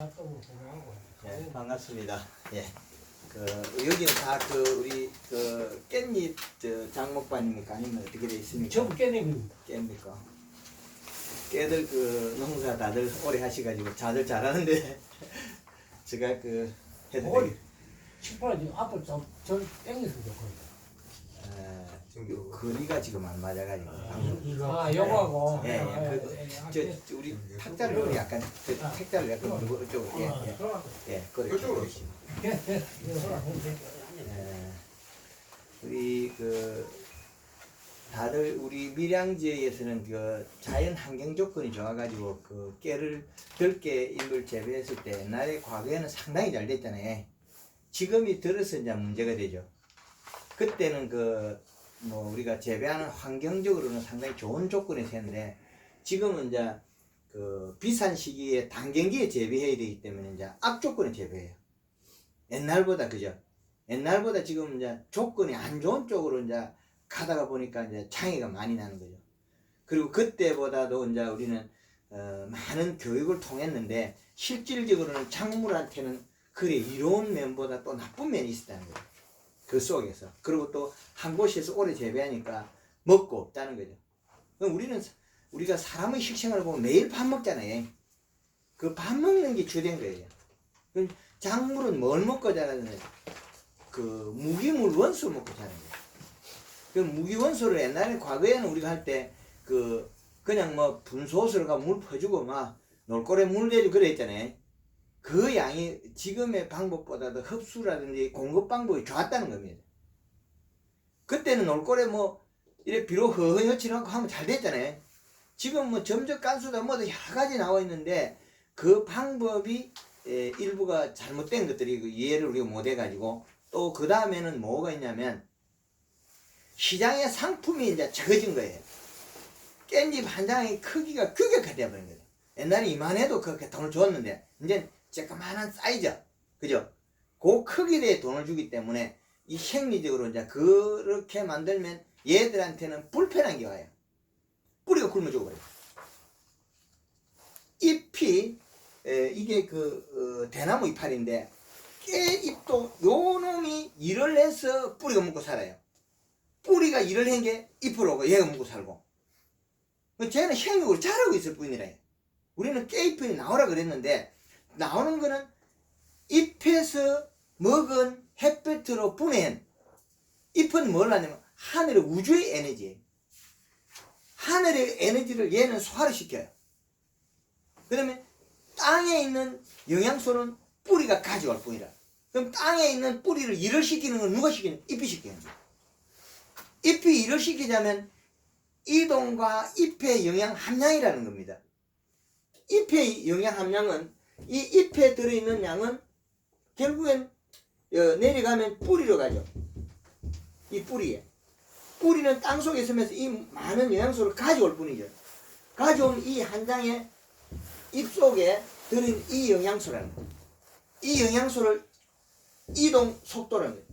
예, 반갑습니다. 예. 여기는 다 우리 깻잎 장목반입니까? 아니면 어떻게 되어 있습니까? 전부 깻잎입니다. 깻입니까? 깨들 농사 다들 오래 하셔가지고 다들 잘하는데 제가 해도 되겠. 식판이 앞을 좀 땡겼습니다. 거리가 지금 안 맞아가지고. 요거하고. 우리 탁자를 약간 택자를 약간 이쪽으로 그래. 우리 다들 우리 밀양 지역에서는 자연 환경 조건이 좋아가지고 깨를 들깨 잎을 재배했을 때 옛날에 과거에는 상당히 잘 됐잖아요. 지금이 들어서 이제 문제가 되죠. 그때는 우리가 재배하는 환경적으로는 상당히 좋은 조건에서 했는데 지금은 이제 비싼 시기에 단경기에 재배해야 되기 때문에 이제 악조건에 재배해요. 옛날보다 그죠? 옛날보다 지금 이제 조건이 안 좋은 쪽으로 이제 가다가 보니까 이제 장애가 많이 나는 거죠. 그리고 그때보다도 이제 우리는 많은 교육을 통했는데 실질적으로는 작물한테는 그래 이로운 면보다 또 나쁜 면이 있었다는 거예요. 그 속에서. 그리고 또 한 곳에서 오래 재배하니까 먹고 없다는 거죠. 그럼 우리가 사람의 식생활을 보면 매일 밥 먹잖아요. 그 밥 먹는 게 주된 거예요. 그럼 작물은 뭘 먹고 자라느냐? 무기물 원소 먹고 자라는 거예요. 그 무기원소를 옛날에 과거에는 우리가 할 때 그냥 분소수로 가 물 퍼주고 막 놀고래 물 대주고 그랬잖아요. 그 양이 지금의 방법보다도 흡수라든지 공급 방법이 좋았다는 겁니다. 그때는 놀고래 이래 비록 허허여치하고 하면 잘 됐잖아요. 지금 점적 간수다 여러 가지 나와 있는데 그 방법이 일부가 잘못된 것들이 이해를 우리가 못 해가지고 또 그 다음에는 뭐가 있냐면 시장의 상품이 이제 적어진 거예요. 깻잎 한 장의 크기가 규격화 되어버린 거예요. 옛날에 이만해도 그렇게 돈을 줬는데 이제 조그만한 사이즈, 그죠? 그 크기에 돈을 주기 때문에 이 생리적으로 이제 그렇게 만들면 얘들한테는 불편한 게 와요. 뿌리가 굶어 죽어버려요. 잎이 이게 대나무 이파리인데 깨잎도 요 놈이 일을 해서 뿌리가 먹고 살아요. 뿌리가 일을 한 게 잎으로 오고 얘가 먹고 살고. 쟤는 생육을 잘하고 있을 뿐이래요. 우리는 깨잎이 나오라 그랬는데 나오는 거는 잎에서 먹은 햇볕으로 분해한 잎은 뭘 하냐면 하늘의 우주의 에너지예요. 하늘의 에너지를 얘는 소화를 시켜요. 그러면 땅에 있는 영양소는 뿌리가 가져올 뿐이라. 그럼 땅에 있는 뿌리를 일을 시키는 건 누가 시키는? 잎이 시키는 거예요. 잎이 일을 시키자면 이동과 잎의 영양 함량이라는 겁니다. 잎의 영양 함량은 이 잎에 들어있는 양은 결국엔 내려가면 뿌리로 가죠. 이 뿌리에. 뿌리는 땅속에 있으면서 이 많은 영양소를 가져올 뿐이죠. 가져온 이 한 장의 잎 속에 들어있는 이 영양소라는 거예요. 이 영양소를 이동 속도라는 거예요.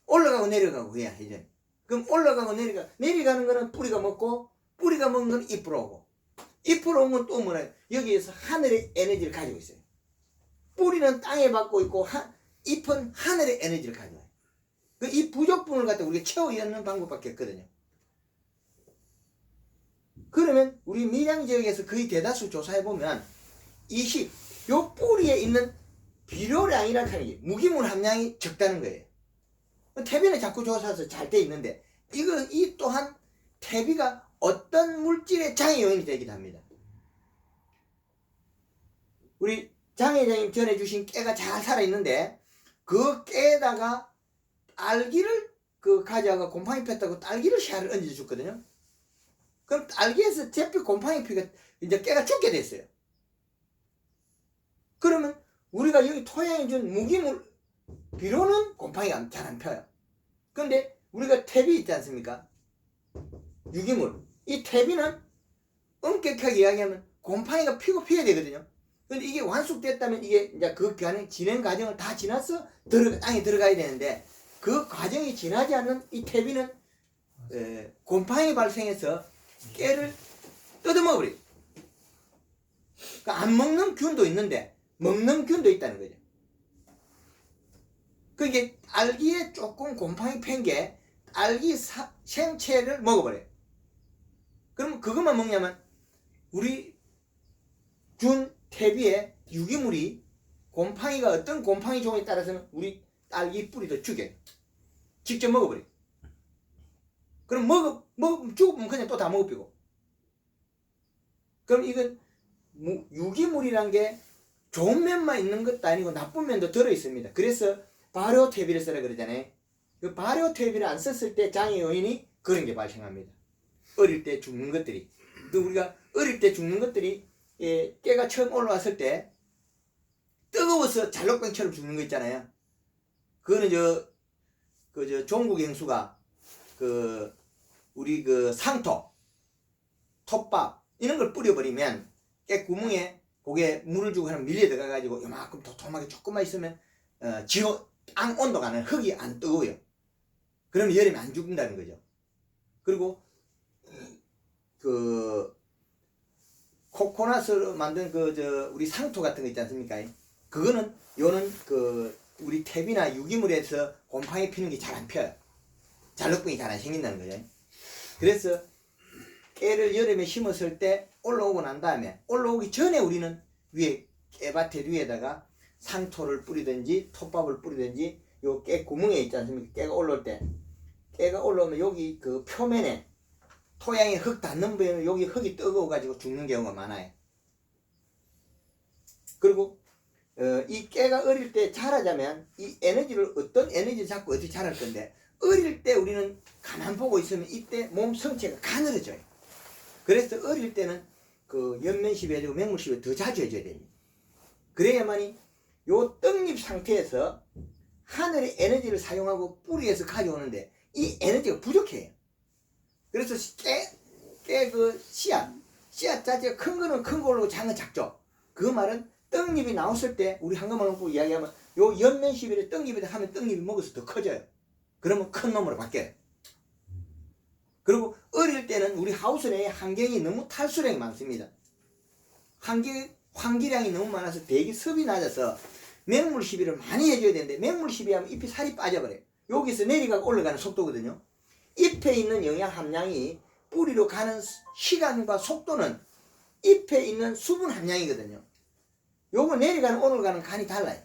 올라가고 내려가고 그래야 이제. 그럼 올라가고 내려가는 거는 뿌리가 먹고 뿌리가 먹는 건 잎으로 오고 잎으로 온 건 또 뭐라 여기에서 하늘의 에너지를 가지고 있어요. 뿌리는 땅에 받고 있고 잎은 하늘의 에너지를 가져와요. 이 부족분을 갖다 우리가 채워 넣는 방법밖에 없거든요. 그러면 우리 밀양 지역에서 거의 대다수 조사해보면 요 뿌리에 있는 비료량이라는 게 무기물 함량이 적다는 거예요. 퇴비는 자꾸 조사해서 잘 돼 있는데 이 또한 퇴비가 어떤 물질의 장애 요인이 되기도 합니다. 우리 장회장님 전해주신 깨가 잘 살아있는데 그 깨에다가 딸기를 가져가 곰팡이 폈다고 딸기를 씨알을 얹어줬거든요. 그럼 딸기에서 제피 곰팡이 피가 이제 깨가 죽게 됐어요. 그러면 우리가 여기 토양에 준 무기물 비료는 곰팡이가 잘 안 펴요. 근데 우리가 퇴비 있지 않습니까? 유기물. 이 퇴비는 엄격하게 이야기하면 곰팡이가 피고 피해야 되거든요. 근데 이게 완숙됐다면 이게 이제 진행 과정을 다 지나서 땅에 들어가야 되는데 그 과정이 지나지 않는 이 퇴비는 곰팡이 발생해서 깨를 뜯어먹어버려요. 그러니까 안 먹는 균도 있는데 먹는 균도 있다는 거죠. 그게 딸기에 조금 곰팡이 팬 게 딸기 생채를 먹어버려요. 그럼 그것만 먹냐면 우리 준 퇴비에 유기물이 곰팡이가 어떤 곰팡이 종에 따라서는 우리 딸기 뿌리도 죽여요. 직접 먹어버려요. 그럼 죽으면 그냥 또 다 먹어버리고. 그럼 이건 유기물이란 게 좋은 면만 있는 것도 아니고 나쁜 면도 들어있습니다. 그래서 발효 퇴비를 쓰라 그러잖아요. 그 발효 퇴비를 안 썼을 때 장애 요인이 그런 게 발생합니다. 어릴 때 죽는 것들이. 그 우리가 어릴 때 죽는 것들이 깨가 처음 올라왔을 때 뜨거워서 잘록병처럼 죽는 거 있잖아요. 그거는 종국 행수가 우리 상토, 톱밥 이런 걸 뿌려버리면 깨 구멍에 고개 물을 주고 하면 밀려 들어가가지고 요만큼 도톰하게 조금만 있으면 땅 온도가 흙이 안 뜨거워요. 그러면 여름에 안 죽는다는 거죠. 그리고 코코넛으로 만든 우리 상토 같은 거 있지 않습니까? 그거는 우리 탭이나 유기물에서 곰팡이 피는 게 잘 안 펴요. 잘록병이 잘 안 생긴다는 거죠. 그래서 깨를 여름에 심었을 때 올라오고 난 다음에 올라오기 전에 우리는 위에 깨밭에 위에다가 상토를 뿌리든지 톱밥을 뿌리든지 요 깨 구멍에 있지 않습니까? 깨가 올라올 때 깨가 올라오면 여기 그 표면에 토양에 흙 닿는 부분에 여기 흙이 뜨거워 가지고 죽는 경우가 많아요. 그리고 이 깨가 어릴 때 자라자면 이 에너지를 어떤 에너지를 잡고 어떻게 자랄 건데 어릴 때 우리는 가만 보고 있으면 이때 몸 성체가 가늘어져요. 그래서 어릴 때는 연면시비 해주고 맹물시비 더 자주 해줘야 됩니다. 그래야만이 요 떡잎 상태에서 하늘의 에너지를 사용하고 뿌리에서 가져오는데 이 에너지가 부족해요. 그래서 깨 씨앗 자체가 큰 거는 큰 걸로 작은 건 작죠. 그 말은 떡잎이 나왔을 때 우리 한가만 놓고 이야기하면 요 연면시비를 떡잎에다 하면 떡잎이 먹어서 더 커져요. 그러면 큰 놈으로 바뀌어요. 그리고 어릴 때는 우리 하우스 내에 환경이 너무 탈수량이 많습니다. 환기량이 너무 많아서 대기 습이 낮아서 맹물 시비를 많이 해줘야 되는데 맹물 시비하면 잎이 살이 빠져버려요. 여기서 내려가고 올라가는 속도거든요. 잎에 있는 영양 함량이 뿌리로 가는 시간과 속도는 잎에 있는 수분 함량이거든요. 요거 내려가는 올라가는 간이 달라요.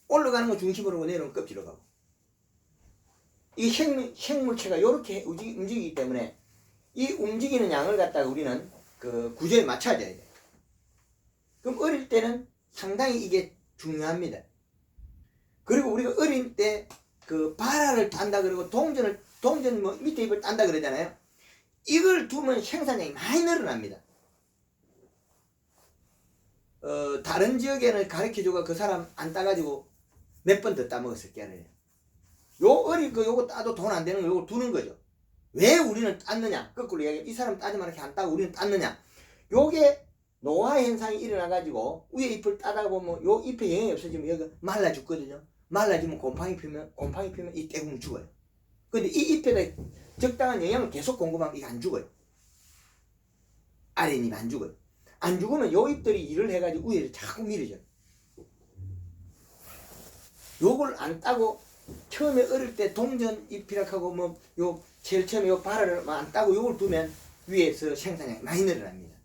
올라가는 거 중심으로 내려오면 껍질로 가고. 이게 생물체가 이렇게 움직이기 때문에 이 움직이는 양을 갖다가 우리는 구조에 맞춰줘야 돼요. 그럼 어릴 때는 상당히 이게 중요합니다. 그리고 우리가 어릴 때 발화를 딴다 그러고 동전 밑에 잎을 딴다 그러잖아요. 이걸 두면 생산량이 많이 늘어납니다. 다른 지역에는 가르쳐주고 그 사람 안 따가지고 몇 번 더 따먹었을 깨를. 요 어릴 거 요거 따도 돈 안 되는 거 요거 두는 거죠. 왜 우리는 땄느냐? 거꾸로 이야기하면 이 사람 따지만 이렇게 안 따고 우리는 땄느냐? 요게 노화 현상이 일어나가지고 위에 잎을 따다가 보면 요 잎에 영향이 없어지면 여기가 말라 죽거든요. 말라지면 곰팡이 피면 이 떼구멍 죽어요. 근데 이 잎에다 적당한 영양을 계속 공급하면 이게 안 죽어요. 아랫잎이 안 죽어요. 안 죽으면 요 잎들이 일을 해가지고 위에를 자꾸 밀어줘요. 요걸 안 따고 처음에 어릴 때 동전 잎이라고 하고 요 제일 처음에 요 발을 안 따고 요걸 두면 위에서 생산량이 많이 늘어납니다.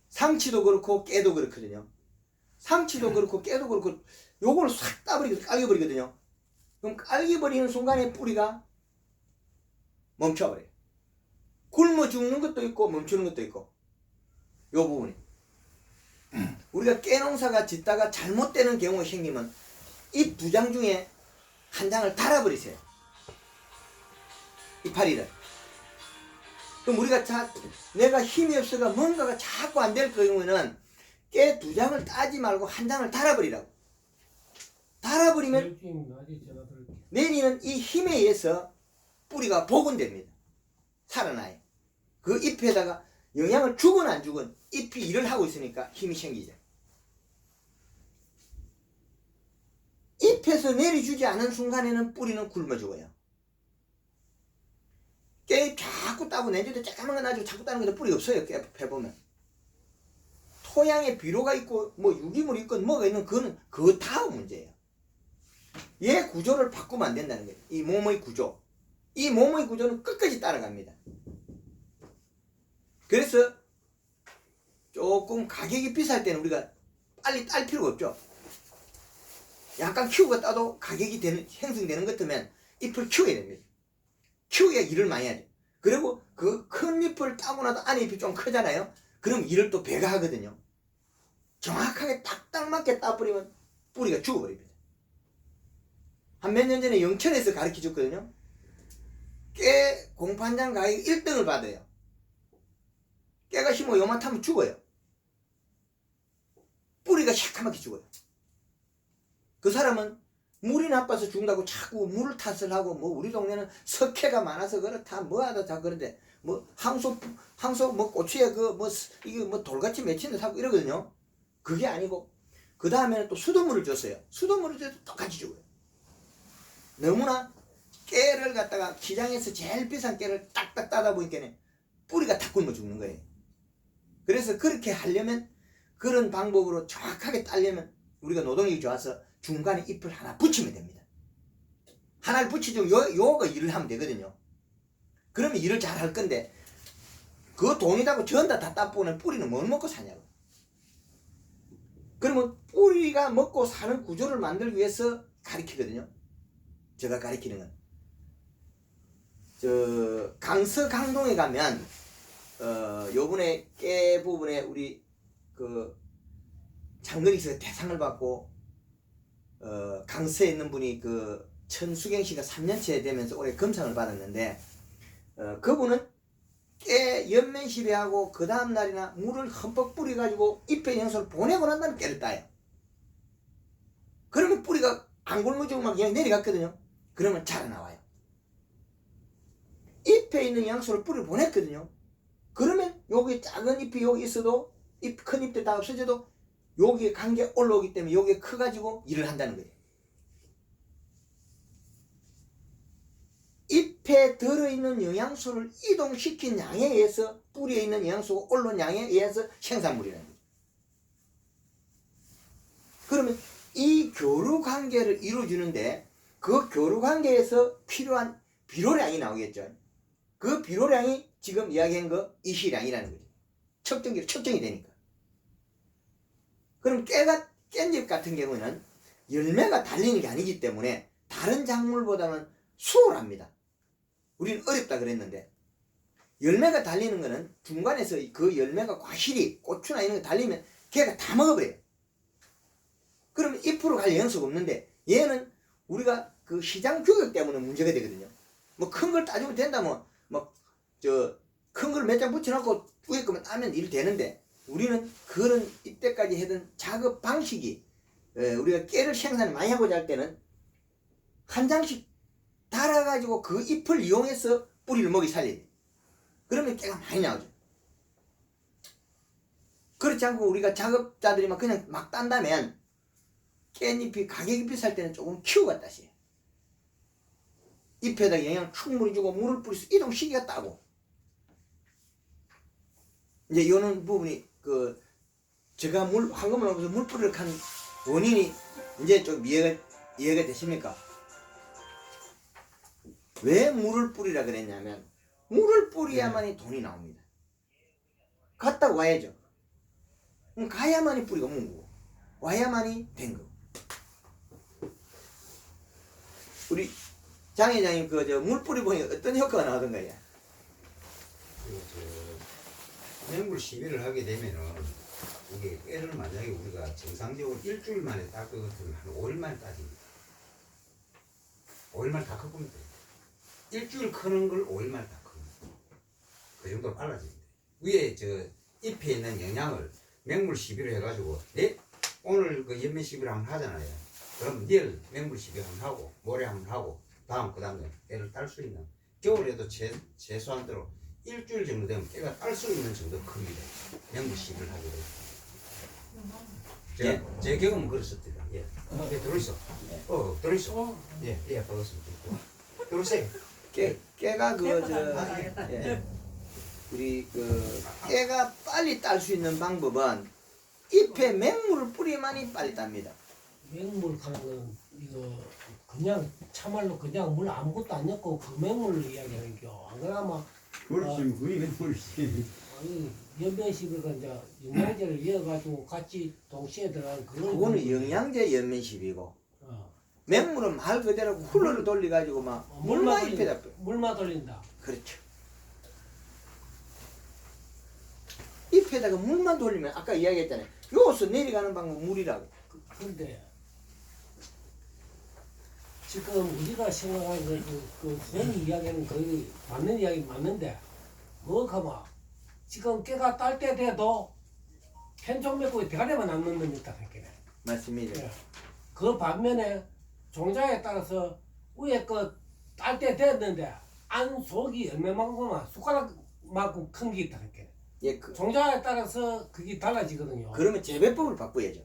상치도 그렇고 깨도 그렇거든요. 상치도 그렇고 깨도 그렇고 요걸 싹 깔겨버리거든요. 그럼 깔겨버리는 순간에 뿌리가 멈춰버려요. 굶어 죽는 것도 있고 멈추는 것도 있고 요 부분이 우리가 깨농사가 짓다가 잘못되는 경우가 생기면 이 두 장 중에 한 장을 달아버리세요. 이파리를. 그럼 우리가 내가 힘이 없어가 뭔가가 자꾸 안 될 경우에는 깨 두 장을 따지 말고 한 장을 달아버리라고. 달아버리면 내리는 이 힘에 의해서 뿌리가 복원됩니다. 살아나요. 그 잎에다가 영양을 주건 안 주건 잎이 일을 하고 있으니까 힘이 생기죠. 잎에서 내려주지 않은 순간에는 뿌리는 굶어 죽어요. 깨 자꾸 따고 내주도 잠깐만 거 놔주고 자꾸 따는 것도 뿌리 없어요. 깨 보면 토양에 비료가 있고 뭐 유기물이 있건 뭐가 있는 그거는 그 다음 문제예요. 얘 구조를 바꾸면 안 된다는 거예요. 이 몸의 구조. 이 몸의 구조는 끝까지 따라갑니다. 그래서 조금 가격이 비쌀 때는 우리가 빨리 딸 필요가 없죠. 약간 키우고 따도 가격이 형성되는 것 같으면 잎을 키워야 됩니다. 키워야 일을 많이 하죠. 그리고 그 큰 잎을 따고 나도 안에 잎이 좀 크잖아요. 그럼 일을 또 배가 하거든요. 정확하게 딱딱 맞게 따버리면 뿌리가 죽어버립니다. 한 몇 년 전에 영천에서 가르쳐 줬거든요. 깨 공판장 가격 1등을 받아요. 깨가 심어 요만하면 죽어요. 뿌리가 시커멓게 죽어요. 그 사람은 물이 나빠서 죽는다고 자꾸 물을 탓을 하고 뭐 우리 동네는 석회가 많아서 그렇다 뭐하다 다 그런데 뭐 항소 뭐 고추에 그 뭐 이게 뭐 돌같이 맺힌 데 사고 이러거든요. 그게 아니고 그 다음에는 또 수돗물을 줬어요. 수돗물을 줘도 똑같이 죽어요. 너무나 깨를 갖다가 시장에서 제일 비싼 깨를 딱딱 따다 보니까 뿌리가 다 굶어 죽는 거예요. 그래서 그렇게 하려면 그런 방법으로 정확하게 따려면 우리가 노동력이 좋아서 중간에 잎을 하나 붙이면 됩니다. 하나를 붙이죠. 요거 일을 하면 되거든요. 그러면 일을 잘 할 건데 그 돈이다고 전다 다 따보면 뿌리는 뭘 먹고 사냐고. 그러면 뿌리가 먹고 사는 구조를 만들기 위해서 가르치거든요. 제가 가르치는 건. 강서 강동에 가면 요번에 깨 부분에 우리 그 장거리에서 대상을 받고 강서에 있는 분이 그 천수경 씨가 3년째 되면서 올해 금상을 받았는데 그분은 깨 연면 시비하고 그 다음 날이나 물을 흠뻑 뿌려가지고 잎에 영소를 보내고 난 다음에 깨를 따요. 그러면 뿌리가 안 굶어지고 막 그냥 내려갔거든요. 그러면 자라나와요. 잎에 있는 양소를 뿌리를 보냈거든요. 그러면 여기 작은 잎이 여기 있어도 큰 잎들 다 없어져도 여기에 관계 올라오기 때문에 여기에 커가지고 일을 한다는 거예요. 잎에 들어있는 영양소를 이동시킨 양에 의해서 뿌리에 있는 영양소가 올라온 양에 의해서 생산물이라는 거예요. 그러면 이 교류 관계를 이루어주는데 그 교류 관계에서 필요한 비료량이 나오겠죠. 그 비료량이 지금 이야기한 거 이시량이라는 거죠. 측정기로 측정이 되니까. 그럼 깻잎 같은 경우는 열매가 달리는 게 아니기 때문에 다른 작물보다는 수월합니다. 우리는 어렵다 그랬는데 열매가 달리는 거는 중간에서 그 열매가 과실이 고추나 이런 거 달리면 걔가 다 먹어버려요. 그러면 잎으로 갈 영수가 없는데 얘는 우리가 그 시장 규격 때문에 문제가 되거든요. 뭐 큰 걸 따주면 된다 큰 걸 몇 장 붙여놓고 위에 거만 따면 일 되는데 우리는 그런 이때까지 하던 작업 방식이 우리가 깨를 생산 많이 하고자 할 때는 한 장씩 달아가지고 그 잎을 이용해서 뿌리를 먹이 살려야 돼. 그러면 깨가 많이 나오죠. 그렇지 않고 우리가 작업자들이 그냥 막 딴다면 깻잎이 가격이 비쌀 때는 조금 키우고 따시. 잎에다 영양 충분히 주고 물을 뿌려서 이동시키가 따고. 이제 요런 부분이 제가 황금을 넣어서 물 뿌리를 한 원인이 이제 좀 이해가 되십니까? 왜 물을 뿌리라 그랬냐면 물을 뿌려야만이 돈이 나옵니다. 갔다 와야죠. 그럼 가야만이 뿌리가 뭉고 와야만이 된 거고. 우리 장 회장님 물 뿌리 보니 어떤 효과가 나오던가요? 맹물 시비를 하게 되면은 이게 깨를 만약에 우리가 정상적으로 일주일 만에 닦을 것 같으면 한 5일 만에 따집니다. 5일 만에 다 컸습니다. 일주일 크는 걸 5일 만에 다 큽니다. 그 정도로 빨라집니다. 위에 잎에 있는 영양을 맹물 시비를 해가지고 오늘 그 연면 시비를 한번 하잖아요. 그럼 내일 맹물 시비 한번 하고 모레 한번 하고 그 다음에 깨를 딸 수 있는 겨울에도 최소한대로 일주일 정도 되면 깨가 딸 수 있는 정도 큽니다. 맹물 시비를 하게 되죠. 제 경험은 그랬습니다. 예. 들어있어. 들어있어. 예, 반갑습니다. 들어오세요. 깨가 우리 깨가 빨리 딸 수 있는 방법은 잎에 맹물을 뿌리만이 빨리 땁니다. 맹물 가는 건 이거 그냥 참말로 그냥 물 아무것도 안 넣고 그 맹물을 이야기하는 겨. 안 그러면 그렇지 그게 맹물이지. 아니 연변식을 이제 영양제를 이어가지고 같이 동시에 들어간 그거는 영양제 연면십이고 어. 맹물은 말 그대로 쿨러를 돌려가지고 막 물만 잎에다 뿌려. 물만 돌린다. 그렇죠. 잎에다가 물만 돌리면 아까 이야기했잖아요. 여기서 내려가는 방법 물이라고. 근데 지금 우리가 생각하는 그 선생님이 이야기하는 거의 맞는 이야기 맞는데 뭐 가마 지금 깨가 딸 때 돼도 편종 맺고 대가리만 안 넣는 놈이 있다 생각해. 맞습니다. 예. 그 반면에 종자에 따라서 위에 그 딸 때 됐는데 안 속이 얼마만큼만 숟가락만큼 큰 게 있다 생각해. 예, 종자에 따라서 그게 달라지거든요. 그러면 재배법을 바꿔야죠.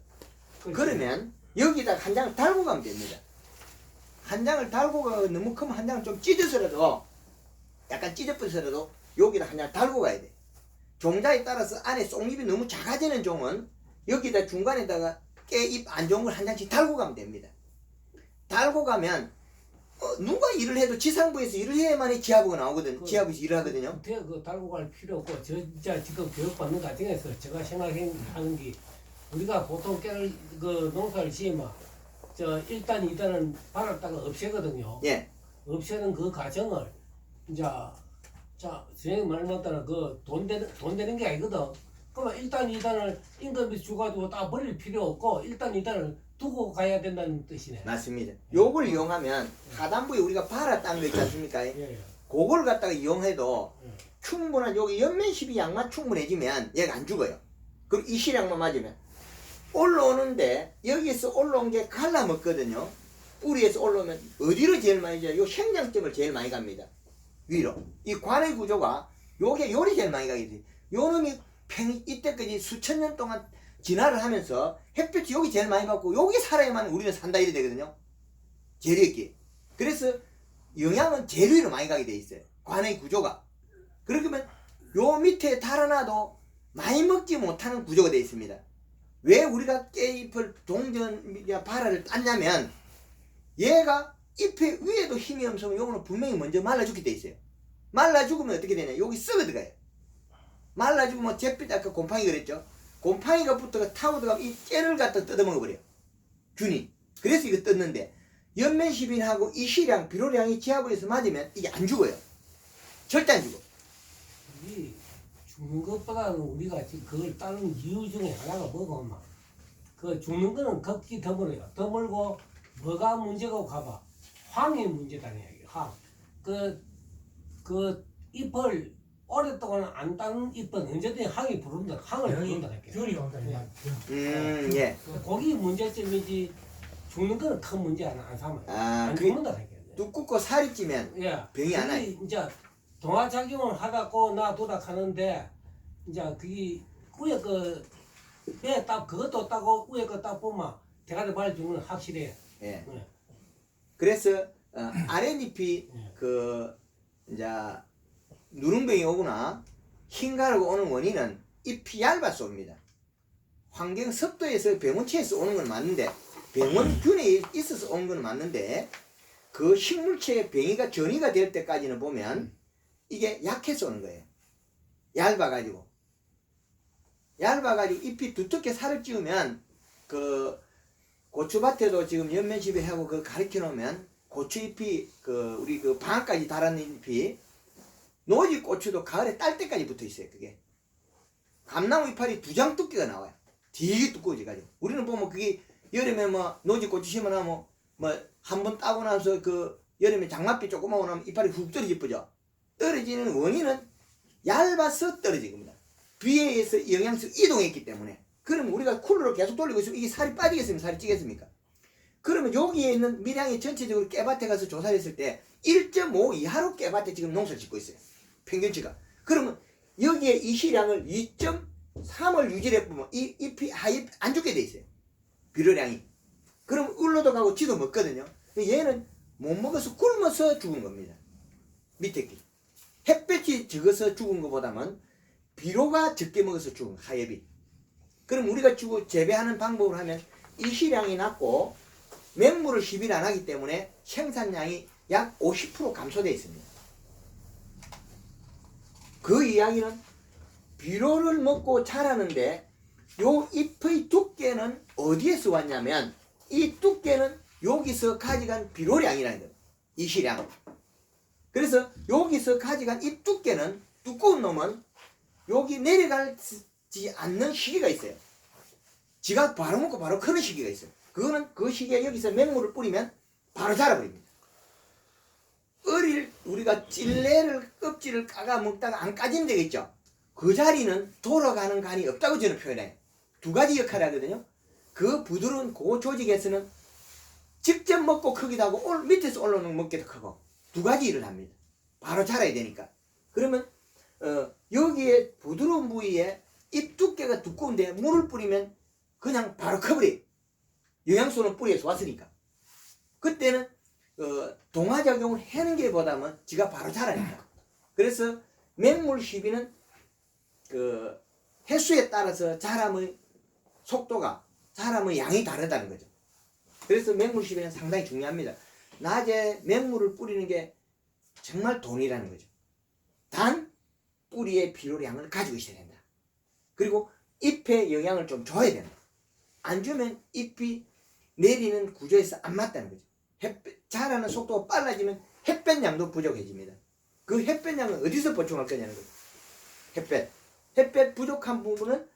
그렇지. 그러면 여기다 한 장을 달고 가면 됩니다. 한 장을 달고 가고 너무 크면 한 장을 좀 찢어서라도 약간 찢어버려서라도 여기다 한 장을 달고 가야 돼. 종자에 따라서 안에 쏙잎이 너무 작아지는 종은 여기다 중간에다가 깨잎 안 좋은 걸 한 장씩 달고 가면 됩니다. 달고 가면 누가 일을 해도 지상부에서 일을 해야만이 지하부가 나오거든. 지하부에서 일을 하거든요. 그 달고 갈 필요 없고 저 진짜 지금 교육받는 과정에서 제가 생각하는 게 우리가 보통 깨를 그 농사를 지으면 저 1단 2단은 발았다가 없애거든요. 예. 없애는 그 과정을 이제 자 선생님 말만 따라 그 돈 되는 게 아니거든. 그러면 1단 2단을 임금이 주가지고 다 버릴 필요 없고 1단 2단을 두고 가야 된다는 뜻이네. 맞습니다. 요걸 이용하면 하단부에 우리가 발았다는 거 있지 않습니까? 예. 그걸 갖다가 이용해도 예. 충분한 여기 연면십이 양만 충분해지면 얘가 안 죽어요. 그리고 이 실약만 맞으면 올라오는데 여기서 올라온 게 갈라먹거든요. 뿌리에서 올라오면 어디로 제일 많이 가요? 요 생장점을 제일 많이 갑니다. 위로. 이 관의 구조가 요게 요리 제일 많이 가게 돼요. 요 놈이 이때까지 수천 년 동안 진화를 하면서 햇볕이 여기 제일 많이 받고 여기 살아야만 우리는 산다 이래 되거든요. 재력기. 그래서 영양은 제일 위로 많이 가게 돼 있어요. 관의 구조가. 그러면 요 밑에 달아나도 많이 먹지 못하는 구조가 돼 있습니다. 왜 우리가 깨잎을 동전 발화를 땄냐면 얘가 잎의 위에도 힘이 없으면 요거는 분명히 먼저 말라 죽게 돼 있어요. 말라 죽으면 어떻게 되냐? 여기 썩어 들어가요. 말라 죽으면 잿빛 아까 곰팡이 그랬죠? 곰팡이가 붙어가 타고 들어가면 이 깨를 갖다 뜯어먹어 버려요. 균이. 그래서 이거 뜯는데 연면십인하고 이 시량 비료량이 지하부에서 맞으면 이게 안 죽어요. 절대 안 죽어. 이 죽는 것보다는 우리가 지금 그걸 따르는 이유 중에 하나가 뭐가 엄마? 그 죽는 거는 극히 드물어요. 드물고 뭐가 문제고 가봐. 황이 문제다는 얘기예요. 황. 그 잎을 오랫동안 안 따는 잎은 언제든지 항이 부른다. 항을 부른다. 균이 온다. 예. 거기 문제점이지 죽는 거는 큰 문제 안 삼아요. 아, 안 그 죽는다. 두껍고 살이 찌면 예. 병이 안 와요. 이제 동화작용을 하다고 놔두다 하는데 이제 그게 위에 그배 딱 그것도 따고 위에 거 딱 보면 대가리 발 죽는 건 확실해요. 예. 예. 그래서 아랫잎이 예. 그 이제 누룽병이 오거나 흰가루가 오는 원인은 잎이 얇아서 옵니다. 환경 습도에서 병원체에서 오는 건 맞는데 병원균에 있어서 오는 건 맞는데 그 식물체의 병이가 전이가 될 때까지는 보면 이게 약해서 오는 거예요. 얇아가지고 잎이 두텁게 살을 찌우면 그 고추밭에도 지금 연면십에 하고 그 가르쳐 놓으면 고추잎이 그 우리 그 방앗까지 달아는 잎이 노지 고추도 가을에 딸 때까지 붙어 있어요. 그게 감나무 이파리 2장 두께가 나와요. 되게 두꺼워져 가지고 우리는 보면 그게 여름에 뭐 노지 고추 심어놓으면 뭐 한 번 따고 나서 그 여름에 장맛비 조금 오고 나면 이파리 훅 떨어지죠. 떨어지는 원인은 얇아서 떨어진 겁니다. 비에 의해서 영양소 이동했기 때문에. 그러면 우리가 쿨러로 계속 돌리고 있으면 이게 살이 빠지겠습니까? 살이 찌겠습니까? 그러면 여기에 있는 밀양이 전체적으로 깨밭에 가서 조사를 했을 때 1.5 이하로 깨밭에 지금 농사를 짓고 있어요. 평균치가. 그러면 여기에 이 시량을 2.3을 유지해 보면 이 잎이 하잎 안 죽게 돼 있어요. 비료량이. 그럼 울러도 가고 지도 먹거든요. 얘는 못 먹어서 굶어서 죽은 겁니다. 밑에 게. 햇볕이 적어서 죽은 것보다는 비료가 적게 먹어서 죽은 하엽이. 그럼 우리가 주고 재배하는 방법을 하면 이시량이 낮고 맹물을 시비를 안 하기 때문에 생산량이 약 50% 감소되어 있습니다. 그 이야기는 비료를 먹고 자라는데 요 잎의 두께는 어디에서 왔냐면 이 두께는 여기서 가져간 비료량이라는 거예요. 이시량. 그래서 여기서 가져간 이 두께는 두꺼운 놈은 여기 내려가지 않는 시기가 있어요. 지가 바로 먹고 바로 크는 시기가 있어요. 그거는 그 시기에 여기서 맹물을 뿌리면 바로 자라버립니다. 우리가 찔레를 껍질을 까가 먹다가 안 까지면 되겠죠. 그 자리는 돌아가는 간이 없다고 저는 표현해요. 두 가지 역할을 하거든요. 그 부드러운 그 조직에서는 직접 먹고 크기도 하고 밑에서 올라오는 먹기도 크고 두 가지 일을 합니다. 바로 자라야 되니까. 그러면 여기에 부드러운 부위에 잎 두께가 두꺼운데 물을 뿌리면 그냥 바로 커버려요. 영양소는 뿌리에서 왔으니까. 그때는 동화작용을 하는 게 보다는 지가 바로 자라니까. 그래서 맹물 시비는 그 횟수에 따라서 자람의 속도가 자람의 양이 다르다는 거죠. 그래서 맹물 시비는 상당히 중요합니다. 낮에 맹물을 뿌리는 게 정말 돈이라는 거죠. 단 뿌리의 필요량을 가지고 있어야 된다. 그리고 잎에 영향을 좀 줘야 된다. 안 주면 잎이 내리는 구조에서 안 맞다는 거죠. 자라는 속도가 빨라지면 햇볕 양도 부족해집니다. 그 햇볕 양은 어디서 보충할 거냐는 거죠. 햇볕 부족한 부분은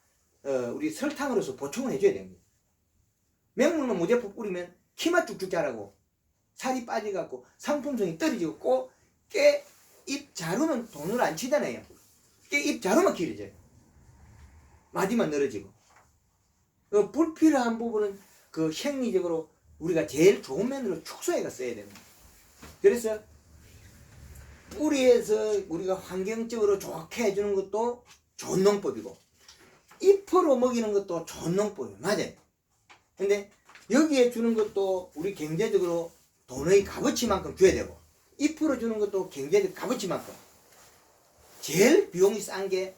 우리 설탕으로서 보충을 해줘야 됩니다. 맹물만 무제품 뿌리면 키만 쭉쭉 자라고 살이 빠져갖고 상품성이 떨어지고 깨 잎 자루는 돈을 안 치잖아요. 깨 잎 자루만 길어져요. 마디만 늘어지고 불필요한 부분은 그 생리적으로 우리가 제일 좋은 면으로 축소해가 써야 됩니다. 그래서 뿌리에서 우리가 환경적으로 좋게 해주는 것도 좋은 농법이고 잎으로 먹이는 것도 좋은 농법이에요. 맞아요. 근데 여기에 주는 것도 우리 경제적으로 돈의 값어치만큼 줘야 되고 잎으로 주는 것도 경제적 값어치만큼 제일 비용이 싼 게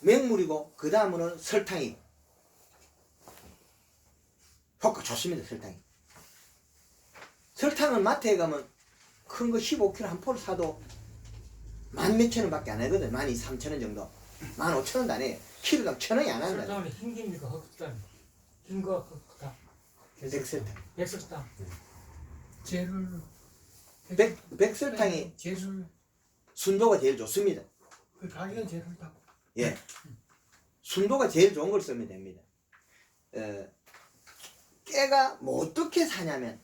맹물이고 그 다음으로는 설탕이고 효과 좋습니다. 설탕은 마트에 가면 큰 거 15kg 한 포를 사도 14,000원 밖에 안 하거든. 12,3,000원 정도. 15,000원도 안 해요. 키로당 1,000원이 안 한다. 설탕은 흰깁니까 흑설탕? 흰거 흑설탕. 백설탕. 백설탕. 제술. 백설탕이 제술. 순도가 제일 좋습니다. 그 가격은 제술탕. 예. 순도가 제일 좋은 걸 쓰면 됩니다. 깨가 뭐 어떻게 사냐면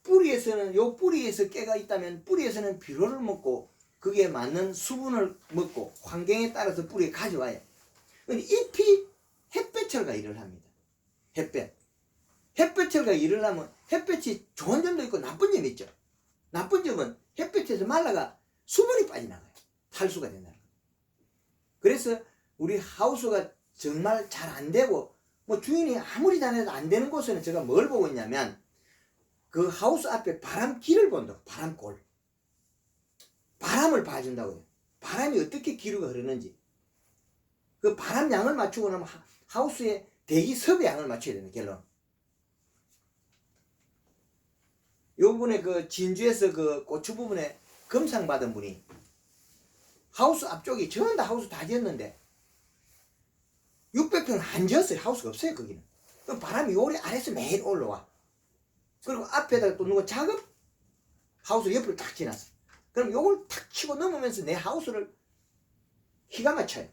뿌리에서는 요 뿌리에서 깨가 있다면 뿌리에서는 비료를 먹고 그게 맞는 수분을 먹고 환경에 따라서 뿌리에 가져와요. 근데 잎이 햇볕철과 일을 합니다. 햇볕철과 일을 하면 햇볕이 좋은 점도 있고 나쁜 점이 있죠. 나쁜 점은 햇볕에서 말라가 수분이 빠져나가요. 탈수가 된다는 거예요. 그래서 우리 하우스가 정말 잘 안 되고 뭐 주인이 아무리 잘해도 안 되는 곳에는 제가 뭘 보고 있냐면 그 하우스 앞에 바람길을 본다고. 바람골. 바람을 봐준다고요. 바람이 어떻게 기류가 흐르는지 그 바람 양을 맞추고 나면 하우스의 대기 섭의 양을 맞춰야 되는 결론. 요번에 그 진주에서 그 고추 부분에 금상 받은 분이 하우스 앞쪽이 전부 다 하우스 다 지었는데 600평은 안 지었어요. 하우스가 없어요. 거기는. 그럼 바람이 요리 아래서 매일 올라와. 그리고 앞에다가 또 누가 작업 하우스 옆으로 탁 지났어. 그럼 요걸 탁 치고 넘으면서 내 하우스를 기가 막혀요.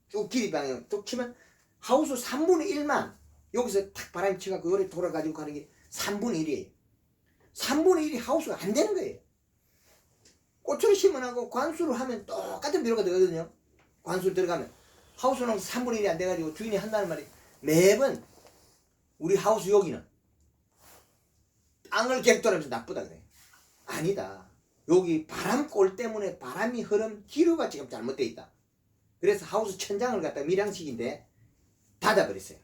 쭉 길이 방향 쭉 치면 하우스 3분의 1만 여기서 탁 바람이 치고 요리 돌아가지고 가는 게 3분의 1이에요. 3분의 1이 하우스가 안 되는 거예요. 고추를 심어하고 관수를 하면 똑같은 비료가 되거든요. 관수를 들어가면 하우스는 3분의 1이 안 돼가지고 주인이 한다는 말이 매번 우리 하우스 여기는 땅을 객돌하면서 나쁘다 그래. 아니다. 여기 바람골 때문에 바람이 흐름 기류가 지금 잘못되어 있다. 그래서 하우스 천장을 갖다 밀양식인데 닫아버렸어요.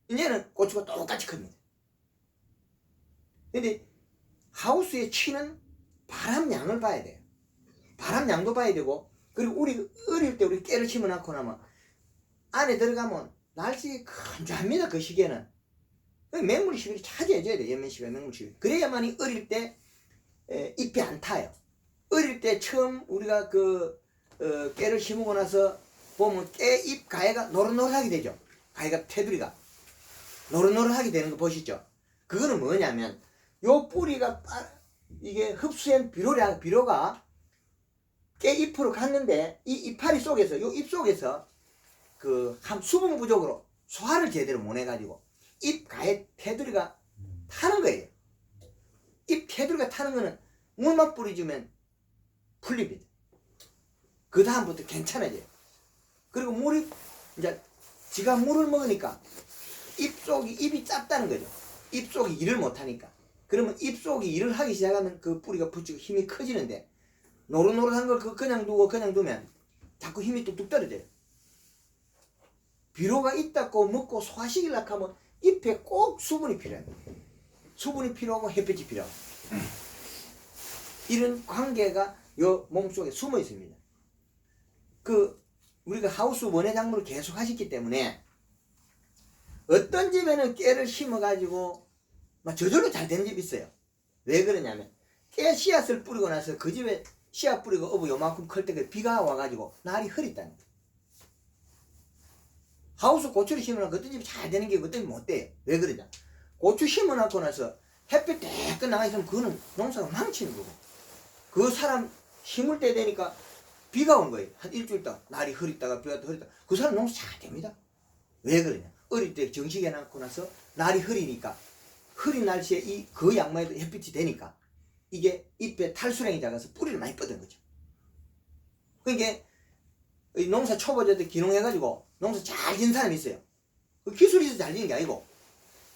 이제는 고추가 똑같이 큽니다. 근데 하우스에 치는 바람양을 봐야 돼요. 바람양도 봐야 되고 그리고 우리 어릴 때 우리 깨를 심어놓고 나면 안에 들어가면 날씨 건조합니다. 그 시기에는. 맹물 시비를 차지해줘야 돼. 연면 시비, 맹물 시비. 그래야만이 어릴 때 잎이 안 타요. 어릴 때 처음 우리가 깨를 심고 나서 보면 깨 잎 가해가 노릇노릇하게 되죠. 가해가 테두리가 노릇노릇하게 되는 거 보시죠. 그거는 뭐냐면 요 뿌리가 이게 흡수한 비료가 깨 잎으로 갔는데 이 이파리 속에서 요 잎 속에서 한 수분 부족으로 소화를 제대로 못 해가지고 잎 가해 테두리가 타는 거예요. 잎 테두리가 타는 거는 물만 뿌리주면 풀립니다. 그 다음부터 괜찮아져요. 그리고 물이 이제 지가 물을 먹으니까 입이 짧다는 거죠. 입 속이 일을 못하니까. 그러면 입 속이 일을 하기 시작하면 그 뿌리가 붙이고 힘이 커지는데 노릇노릇한 걸 그냥 두면 자꾸 힘이 뚝뚝 떨어져요. 비료가 있다고 먹고 소화시키려고 하면 잎에 꼭 수분이 필요해요. 수분이 필요하고 햇빛이 필요하고 이런 관계가 요 몸속에 숨어 있습니다. 우리가 하우스 원예 작물을 계속 하셨기 때문에 어떤 집에는 깨를 심어가지고 막 저절로 잘 되는 집이 있어요. 왜 그러냐면 깨 씨앗을 뿌리고 나서 그 집에 씨앗 뿌리고 어부 요만큼 클 때 비가 와가지고 날이 흐렸다는 거예요. 하우스 고추를 심어놓고 어떤 집이 잘 되는 게 어떤 집이 못 돼요. 왜 그러냐? 고추 심어놓고 나서 햇빛 떼끗 나가 있으면 그거는 농사가 망치는 거고 그 사람 심을 때 되니까 비가 온 거예요. 한 일주일 동안 날이 흐렸다가 비가 또 흐렸다가 그 사람 농사 잘 됩니다. 왜 그러냐? 어릴 때 정식해 놨고 나서 날이 흐리니까 흐린 날씨에 그 양말에도 햇빛이 되니까 이게 잎에 탈수량이 작아서 뿌리를 많이 뻗은 거죠. 그러니까 농사 초보자들 기농해가지고 농사 잘 지은 사람이 있어요. 그 기술이 있어서 잘 지는 게 아니고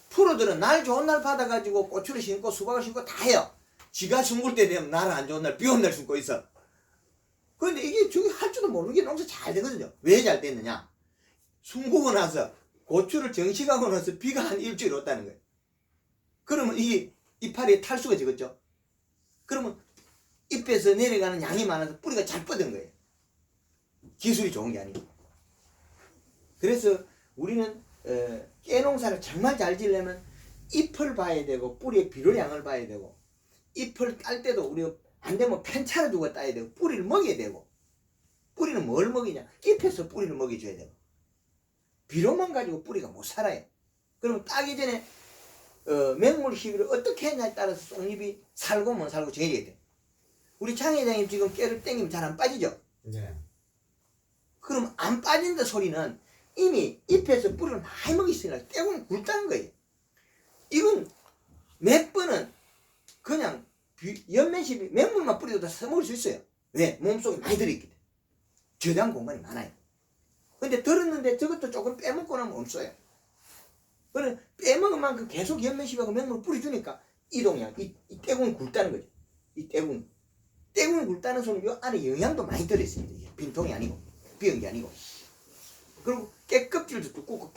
프로들은 날 좋은 날 받아가지고 고추를 심고 수박을 심고 다 해요. 지가 숨을 때 되면 날 안 좋은 날 비 오는 날 숨고 있어. 그런데 이게 저기 할 줄도 모르는 게 농사 잘 되거든요. 왜 잘 됐느냐? 숨고 나서 고추를 정식하고 나서 비가 한 일주일 왔다는 거예요. 그러면 이게 이파리에 탈수가 적었죠. 그러면 잎에서 내려가는 양이 많아서 뿌리가 잘 뻗은 거예요. 기술이 좋은 게 아니고. 그래서 우리는 깨농사를 정말 잘 지려면 잎을 봐야 되고 뿌리의 비료량을 봐야 되고 잎을 딸 때도 우리가 안 되면 편차를 두고 따야 되고 뿌리를 먹여야 되고 뿌리는 뭘 먹이냐? 잎에서 뿌리를 먹여줘야 되고 비료만 가지고 뿌리가 못 살아요. 그러면 따기 전에 맹물 시비를 어떻게 했냐에 따라서 쏙잎이 살고 못 살고 정해져야 돼. 우리 장 회장님 지금 깨를 땡기면 잘 안 빠지죠? 네. 그럼 안 빠진다 소리는 이미 잎에서 뿌리를 많이 먹였으니까 떼고는 굵다는 거예요. 이건 몇 번은 그냥 연면십이 맹물만 뿌려도 다 써먹을 수 있어요. 왜? 몸속에 많이 들어있기 때문에. 저장 공간이 많아요. 근데 들었는데 저것도 조금 빼먹고 나면 없어요. 그래 빼먹은 만큼 계속 연면십하고 맹물을 뿌려주니까 이동량, 이 떼궁이 굵다는 거죠. 이 떼궁이 굵다는 소리는 요 안에 영양도 많이 들어있습니다. 이게 빈통이 아니고 비은 게 아니고. 그리고 깨 껍질도 두껍고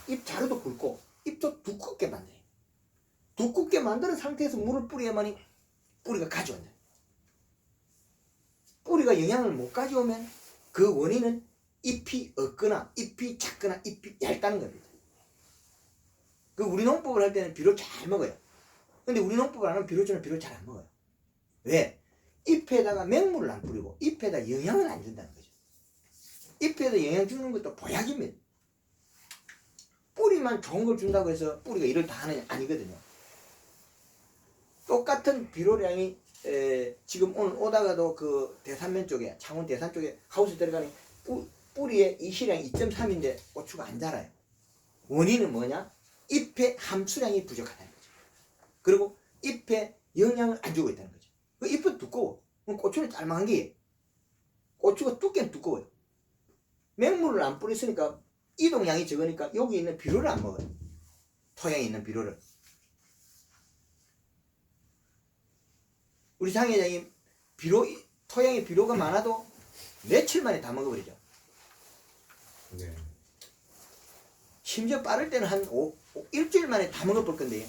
잎 자루도 굵고 잎도 두껍게 만들어요. 두껍게 만드는 상태에서 물을 뿌려야만이 뿌리가 가져온다. 뿌리가 영양을 못 가져오면 그 원인은 잎이 없거나 잎이 작거나 잎이 얇다는 겁니다. 우리 농법을 할 때는 비료 잘 먹어요. 근데 우리 농법을 안 하면 비료처럼 비료 잘 안 먹어요. 왜? 잎에다가 맹물을 안 뿌리고 잎에다 영양을 안 준다는 거죠. 잎에다 영양 주는 것도 보약입니다. 뿌리만 좋은 걸 준다고 해서 뿌리가 일을 다 하느냐? 아니거든요. 똑같은 비료량이 지금 오늘 오다가도 그 대산면 쪽에 창원 대산 쪽에 하우스 들어가니 뿌리의 이시량이 2.3인데 고추가 안 자라요. 원인은 뭐냐? 잎의 함수량이 부족하다는 거죠. 그리고 잎에 영양을 안 주고 있다는 거죠. 그 잎은 두꺼워. 고추는 짤막한 게 고추가 두께는 두꺼워요. 맹물을 안 뿌렸으니까 이동량이 적으니까 여기 있는 비료를 안 먹어요. 토양에 있는 비료를. 우리 장 회장님 토양에 비료가 많아도 며칠 만에 다 먹어버리죠. 네. 심지어 빠를 때는 한 일주일 만에 다 먹어볼 건데요.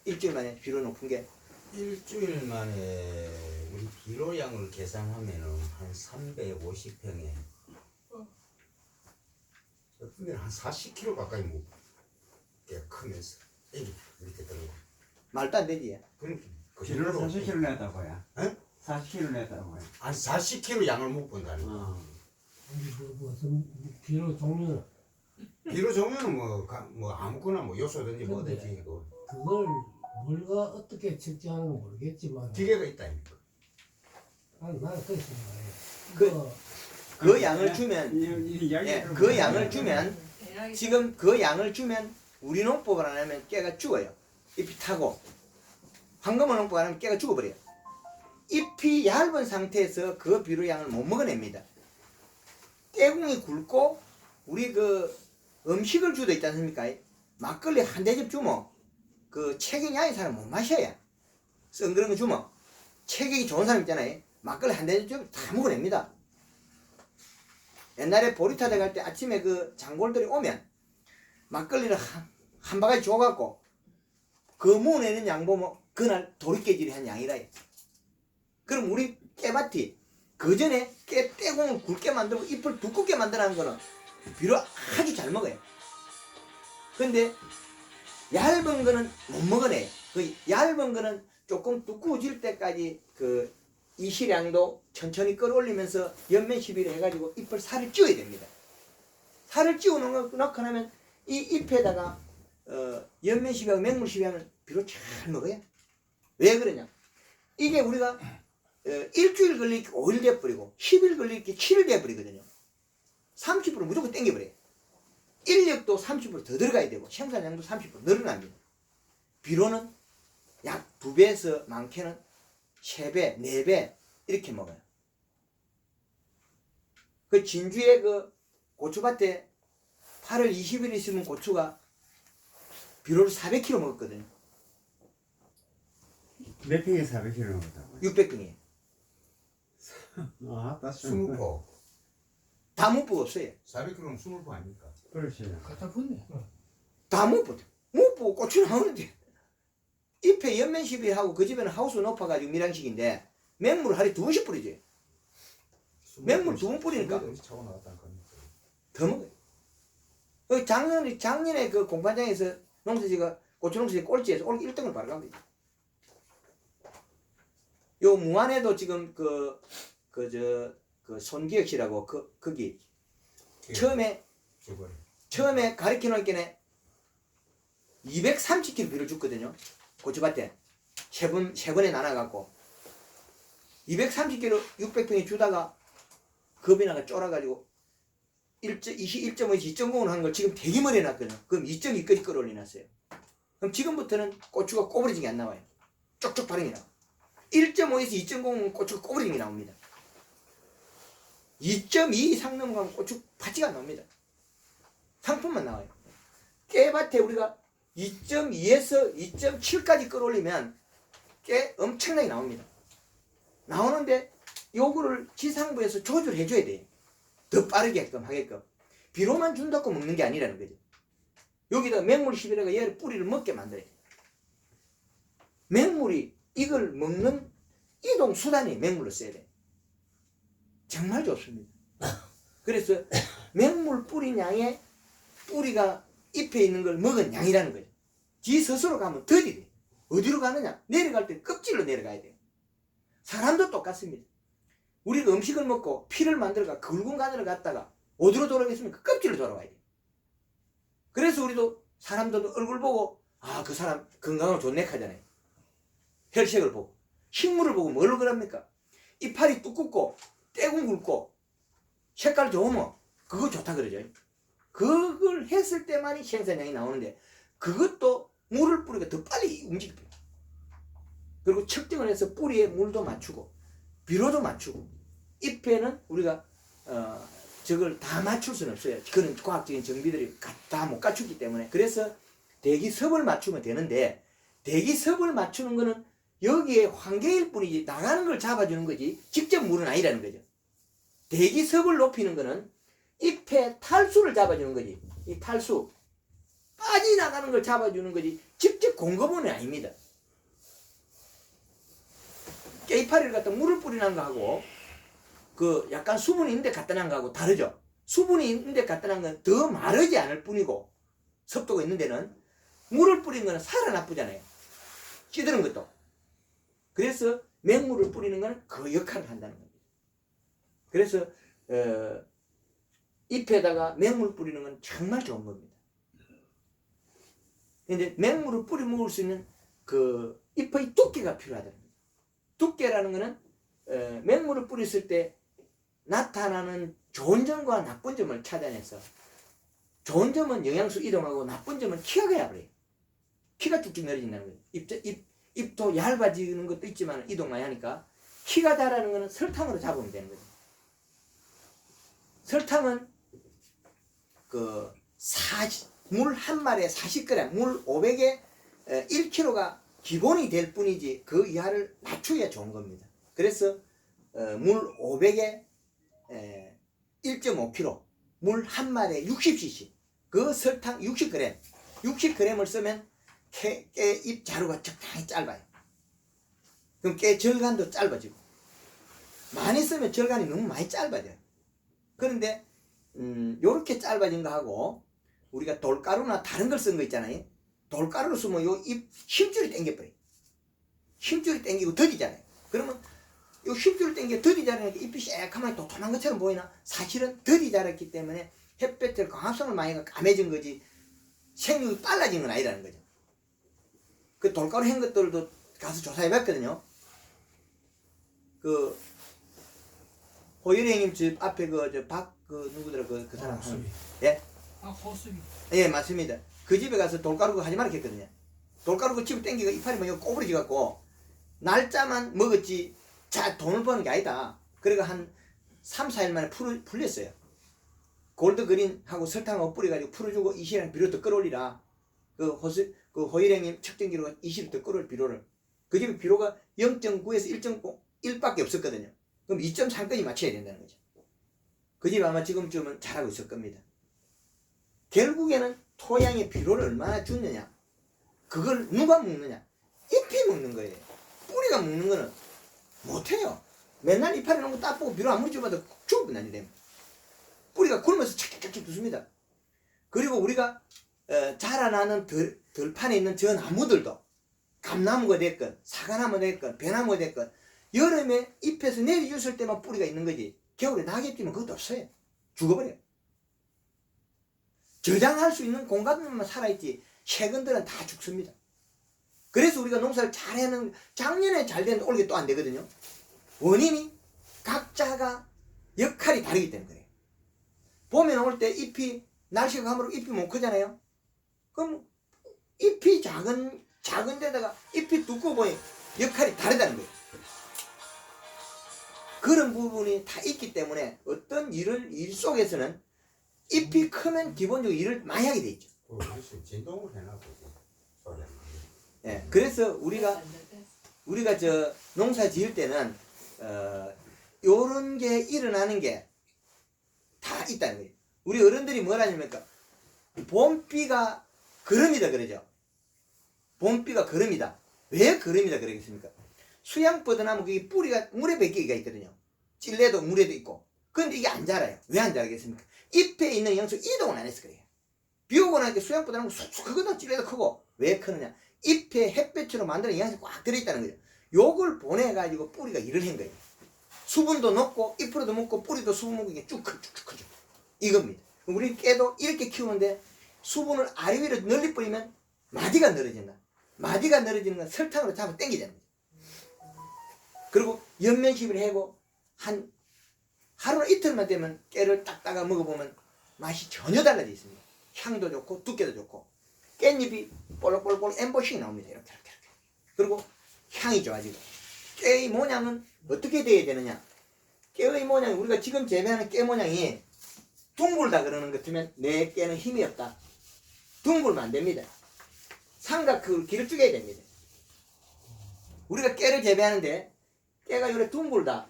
일주일 만에 비료 높은 게. 일주일 만에 우리 비료량을 계산하면은 한 350평에 어떤 데는 한 40kg 가까이 뭐 깨가 크면서 애기 밑에 들어가. 말도 안 되지. 그럼 그 키로를 정도로 40kg 냈다고요? 에? 40kg 냈다고요? 한 40kg 양을 못 본다니. 무슨 비료 종류는 비료 종류는 뭐 아무거나 뭐 요소든지 뭐든지 이거 그걸 뭘가 어떻게 측정하는 건 모르겠지만 기계가 있다 이니까. 나는 그렇게 생각해. 그- 그 양을 주면 예, 그 양을 주면 지금 그 양을 주면 우리 농법을 안 하면 깨가 죽어요. 잎이 타고 황금어 농법 안 하면 깨가 죽어버려요. 잎이 얇은 상태에서 그 비료 양을 못 먹어냅니다. 깨궁이 굵고 우리 그 음식을 주도 있지 않습니까? 막걸리 한 대접 주면 그 체격이 약한 사람 못 마셔야 썬 그런 거 주면 체격이 좋은 사람 있잖아요. 막걸리 한 대접 주면 다 먹어냅니다. 옛날에 보리타대 갈 때 아침에 그 장골들이 오면 막걸리를 한 바가지 줘갖고 그 모내는 양 보면 그날 도리깨질이 한 양이라 해. 그럼 우리 깨밭이 그 전에 깨 떼공을 굵게 만들고 잎을 두껍게 만들어는 거는 비료 아주 잘 먹어요. 근데 얇은 거는 못 먹어내요. 그 얇은 거는 조금 두꺼워질 때까지 그 이시량도 천천히 끌어올리면서 연면 시비를 해가지고 잎을 살을 찌워야 됩니다. 살을 찌워 놓고 나면 이 잎에다가 연면 시비하고 맹물 시비하면 비료 잘 먹어요. 왜 그러냐? 이게 우리가 일주일 걸릴 게 5일 돼버리고 10일 걸릴 게 7일 돼버리거든요. 30% 무조건 땡겨버려요. 인력도 30% 더 들어가야 되고 생산량도 30% 늘어납니다. 비료는 약 2배에서 많게는 3배, 4배 이렇게 먹어요. 그 진주의 그 고추밭에 8월 20일 있으면 고추가 비료를 400kg 먹었거든요. 몇 평에 400kg 먹었다고요? 600평이에요. 아, 딱 20포. 다 못 보고 없어요. 400kg면 20포 아닙니까? 그렇지. 갖다 붙네. 다 못 보고. 못 보고 고추 나오는데. 잎에 연면 시비하고 그 집에는 하우스 높아가지고 밀양식인데 맹물을 하루에 2번씩 뿌리지. 맹물 2번 뿌리니까 차고 나갔다는 겁니다. 더 먹어요. 작년에 그 공판장에서 농사지가 고추 농사지 꼴찌에서 올 1등을 발각합니다. 요 무안에도 지금 그 손기혁씨라고 거기 처음에 가르쳐 놓을게네 230kg 비를 줬거든요. 고추밭에 세 번에 나눠갖고 230kg 600평에 주다가 겁이 나가 쫄아가지고 1.5에서 2.0을 한 걸 지금 대기머리 해놨거든요. 그럼 2.2까지 끌어올려놨어요. 그럼 지금부터는 고추가 꼬부러진 게 안 나와요. 쪽쪽 발행이 나와. 1.5에서 2.0은 고추가 꼬부러진 게 나옵니다. 2.2 이상 넘어가면 고추 파지가 안 나옵니다. 상품만 나와요. 깨밭에 우리가 2.2에서 2.7까지 끌어올리면 깨 엄청나게 나옵니다. 나오는데 요거를 지상부에서 조절해 줘야 돼요. 더 빠르게끔 하게끔. 비료만 준다고 먹는 게 아니라는 거죠. 여기다 맹물 시비라가 얘를 뿌리를 먹게 만들어야 돼요. 맹물이 이걸 먹는 이동 수단이 맹물로 써야 돼요. 정말 좋습니다. 그래서 맹물 뿌린 양에 뿌리가 잎에 있는 걸 먹은 양이라는 거죠. 지 스스로 가면 더디 돼. 어디로 가느냐? 내려갈 때 껍질로 내려가야 돼요. 사람도 똑같습니다. 우리가 음식을 먹고 피를 만들어가 굵은 간으로 갔다가 어디로 돌아가겠습니까? 껍질로 돌아와야 돼요. 그래서 우리도 사람들도 얼굴 보고 그 사람 건강을 좋네 하잖아요. 혈색을 보고. 식물을 보고 뭘 그럽니까? 이파리 두껍고 떼군 굵고 색깔 좋으면 그거 좋다 그러죠. 그걸 했을 때만이 생산량이 나오는데 그것도 물을 뿌리가 더 빨리 움직여요. 그리고 측정을 해서 뿌리에 물도 맞추고 비료도 맞추고 잎에는 우리가 저걸 다 맞출 수는 없어요. 그런 과학적인 정비들이 다 못 갖추기 때문에. 그래서 대기섭을 맞추면 되는데 대기섭을 맞추는 거는 여기에 환경일 뿐이지 나가는 걸 잡아주는 거지 직접 물은 아니라는 거죠. 대기섭을 높이는 거는 잎의 탈수를 잡아주는 거지. 이 탈수 빠져나가는 걸 잡아주는 거지 직접 공급은 아닙니다. 깨이파리를 갖다 물을 뿌리는 거하고 그 약간 수분이 있는데 갖다 놓은 거하고 다르죠. 수분이 있는 데 갖다 놓은 건 더 마르지 않을 뿐이고 습도가 있는 데는 물을 뿌리는 거는 살아나쁘잖아요. 찌드는 것도. 그래서 맹물을 뿌리는 거는 그 역할을 한다는 겁니다. 그래서 잎에다가 맹물 뿌리는 건 정말 좋은 겁니다. 근데 맹물을 뿌려 먹을 수 있는 그 잎의 두께가 필요하다는 거예요. 두께라는 거는 맹물을 뿌렸을 때 나타나는 좋은 점과 나쁜 점을 찾아내서 좋은 점은 영양소 이동하고 나쁜 점은 키가 가야 버려요. 키가 쭉쭉 늘어진다는 거예요. 잎도 얇아지는 것도 있지만 이동 많이 하니까 키가 자라는 거는 설탕으로 잡으면 되는 거죠. 설탕은 물 한 마리에 40g, 물 500에 1kg가 기본이 될 뿐이지 그 이하를 낮추기가 좋은 겁니다. 그래서 물 500에 1.5kg, 물 한 마리에 60cc, 그 설탕 60g, 60g을 쓰면 깨잎 자루가 적당히 짧아요. 그럼 깨 절간도 짧아지고, 많이 쓰면 절간이 너무 많이 짧아져요. 그런데 요렇게 짧아진 거 하고 우리가 돌가루나 다른 걸 쓴 거 있잖아요. 돌가루를 쓰면 요 잎 힘줄이 당겨버려요. 힘줄이 당기고 더디잖아요. 그러면 요 힘줄이 당겨 더디 자라니까 잎이 새카맣게 도톰한 것처럼 보이나 사실은 더디 자랐기 때문에 햇볕을 광합성을 많이 까매진 거지 생육이 빨라진 건 아니라는 거죠. 그 돌가루 한 것들도 가서 조사해 봤거든요. 그 호일이 형님 집 앞에 누구더라 그 사람 호수비. 예? 호수비. 예, 맞습니다. 그 집에 가서 돌가루 그거 하지 말라 했거든요. 돌가루 그 집에 땡기가 이파리 뭐 꼬부러지 갖고 날짜만 먹었지 자 돈을 버는 게 아니다. 그래가 한 3, 4일 만에 풀렸어요. 골드 그린하고 설탕하고 뿌려가지고 풀어주고 20일 비료도 끌어올리라. 그 호일행님 측정기로가 20일 더 끌어올 비료를. 그 집에 비료가 0.9에서 1.1밖에 없었거든요. 그럼 2.3까지 맞춰야 된다는 거죠. 그 집 아마 지금쯤은 잘하고 있을 겁니다. 결국에는 토양에 비료를 얼마나 주느냐, 그걸 누가 먹느냐, 잎이 먹는 거예요. 뿌리가 먹는 거는 못해요. 맨날 이파리 놓은 거 딱 보고 비료 아무리 줘봐도 죽어버리니 됩니다. 뿌리가 굶어서 착착착착 붙습니다. 그리고 우리가 자라나는 들판에 있는 저 나무들도 감나무가 됐건 사과나무가 됐건 배나무가 됐건 여름에 잎에서 내려줬을 때만 뿌리가 있는 거지 겨울에 낙엽 뛰면 그것도 없어요. 죽어버려요. 저장할 수 있는 공간만 살아있지 세근들은 다 죽습니다. 그래서 우리가 농사를 잘하는 작년에 잘 되는데 올해 또 안 되거든요. 원인이 각자가 역할이 다르기 때문에 그래요. 봄에 나올 때 잎이 날씨가 가물고 잎이 못 크잖아요. 그럼 잎이 작은 데다가 잎이 두꺼워 보니 역할이 다르다는 거예요. 그런 부분이 다 있기 때문에 어떤 일 속에서는 잎이 크면 기본적으로 일을 많이 하게 돼 있죠. 진동을 해놔보고 소리 안 예, 그래서 우리가 저 농사 지을 때는 요런 게 일어나는 게 다 있다는 거예요. 우리 어른들이 뭐라 하냐면까 봄비가 거름이다 그러죠. 봄비가 거름이다. 왜 거름이다 그러겠습니까? 수양버드나무 그게 뿌리가 물에 베끼기가 있거든요. 찔레도 물에도 있고. 그런데 이게 안 자라요. 왜 안 자라겠습니까? 잎에 있는 영양소 이동을 안 해서 그래요. 비 오고 나니까 수양버드나무 쑥쑥 크거든. 찔레도 크고. 왜 크느냐? 잎에 햇볕으로 만드는 영양소가 꽉 들어있다는 거죠. 요걸 보내가지고 뿌리가 일을 한 거예요. 수분도 넣고 잎으로도 먹고 뿌리도 수분 먹고 이게 쭉 크죠. 이겁니다. 우리 깨도 이렇게 키우는데 수분을 아래 위로 널리 뿌리면 마디가 늘어진다. 마디가 늘어지는 건 설탕으로 잡아 당기자는 거죠. 그리고 연면시비를 하고 한 하루나 이틀만 되면 깨를 딱 따가 먹어보면 맛이 전혀 달라져 있습니다. 향도 좋고 두께도 좋고 깻잎이 볼록볼록 엠보싱이 나옵니다. 이렇게. 그리고 향이 좋아지고 깨의 모양은 어떻게 돼야 되느냐? 깨의 모양이 우리가 지금 재배하는 깨 모양이 둥글다 그러는 것 같으면 내 깨는 힘이 없다. 둥글면 안 됩니다. 삼각형으로 길을 쪼개야 됩니다. 우리가 깨를 재배하는데 깨가 이렇게 둥글다.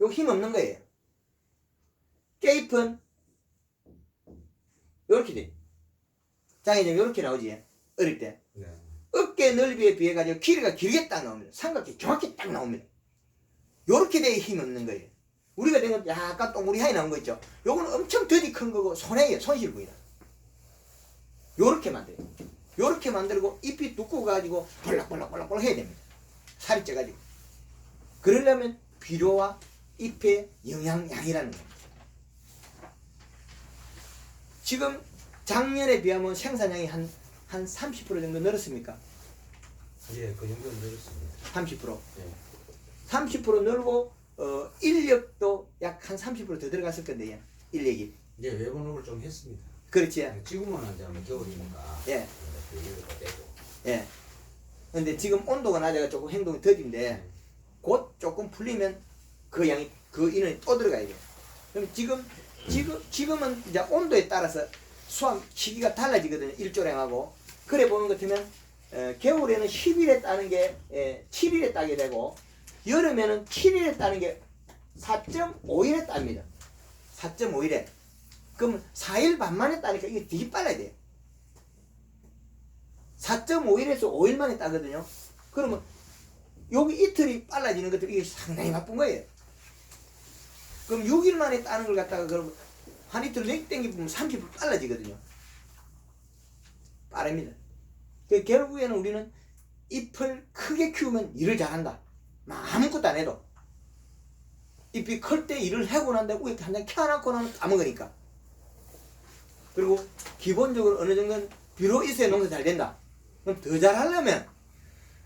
요 힘 없는 거예요. 깨잎은 요렇게 돼. 장애점 요렇게 나오지. 어릴 때. 네. 어깨 넓이에 비해 가지고 길이가 길게 딱 나옵니다. 삼각형이 정확히 딱 나옵니다. 요렇게 돼야 힘이 없는 거예요. 우리가 된 건 약간 동그리하게 나온 거 있죠. 요거는 엄청 더디 큰 거고 손해예요. 손실 부위다. 요렇게 만들어요. 요렇게 만들고 잎이 두꺼워 가지고 볼락볼락 해야 됩니다. 살이 쪄가지고. 그러려면 비료와 잎의 영양량이라는 겁니다. 지금 작년에 비하면 생산량이 한 30% 정도 늘었습니까? 예, 그 정도 늘었습니다. 30%. 예. 30% 늘고 인력도 약 한 30% 더 들어갔을 건데요. 인력이. 이제 외부 농을 좀 했습니다. 그렇지. 지금은 이제 뭐 겨울이니까 예. 이거 되고. 예. 근데 지금 온도가 낮아가 조금 행동이 더딘데 곧 조금 풀리면 그 양이 그 인원이 또 들어가야 돼요. 그럼 지금은 이제 온도에 따라서 수확 시기가 달라지거든요. 일조량하고. 그래 보는 것 같으면 겨울에는 10일에 따는 게 7일에 따게 되고 여름에는 7일에 따는 게 4.5일에 땁니다. 4.5일에. 그럼 4일 반 만에 따니까 이게 되게 빨라야 돼요. 4.5일에서 5일 만에 따거든요. 그러면 여기 이틀이 빨라지는 것들 이게 상당히 바쁜 거예요. 그럼 6일 만에 따는 걸 갖다가 그럼 한 이틀 땡기면 30% 빨라지거든요. 빠릅니다. 결국에는 우리는 잎을 크게 키우면 일을 잘한다. 아무것도 안 해도. 잎이 클 때 일을 하고 난 다음에 위에 한장 켜놓고 나면 까먹으니까. 그리고 기본적으로 어느 정도는 비료 있어야 농사 잘 된다. 그럼 더 잘하려면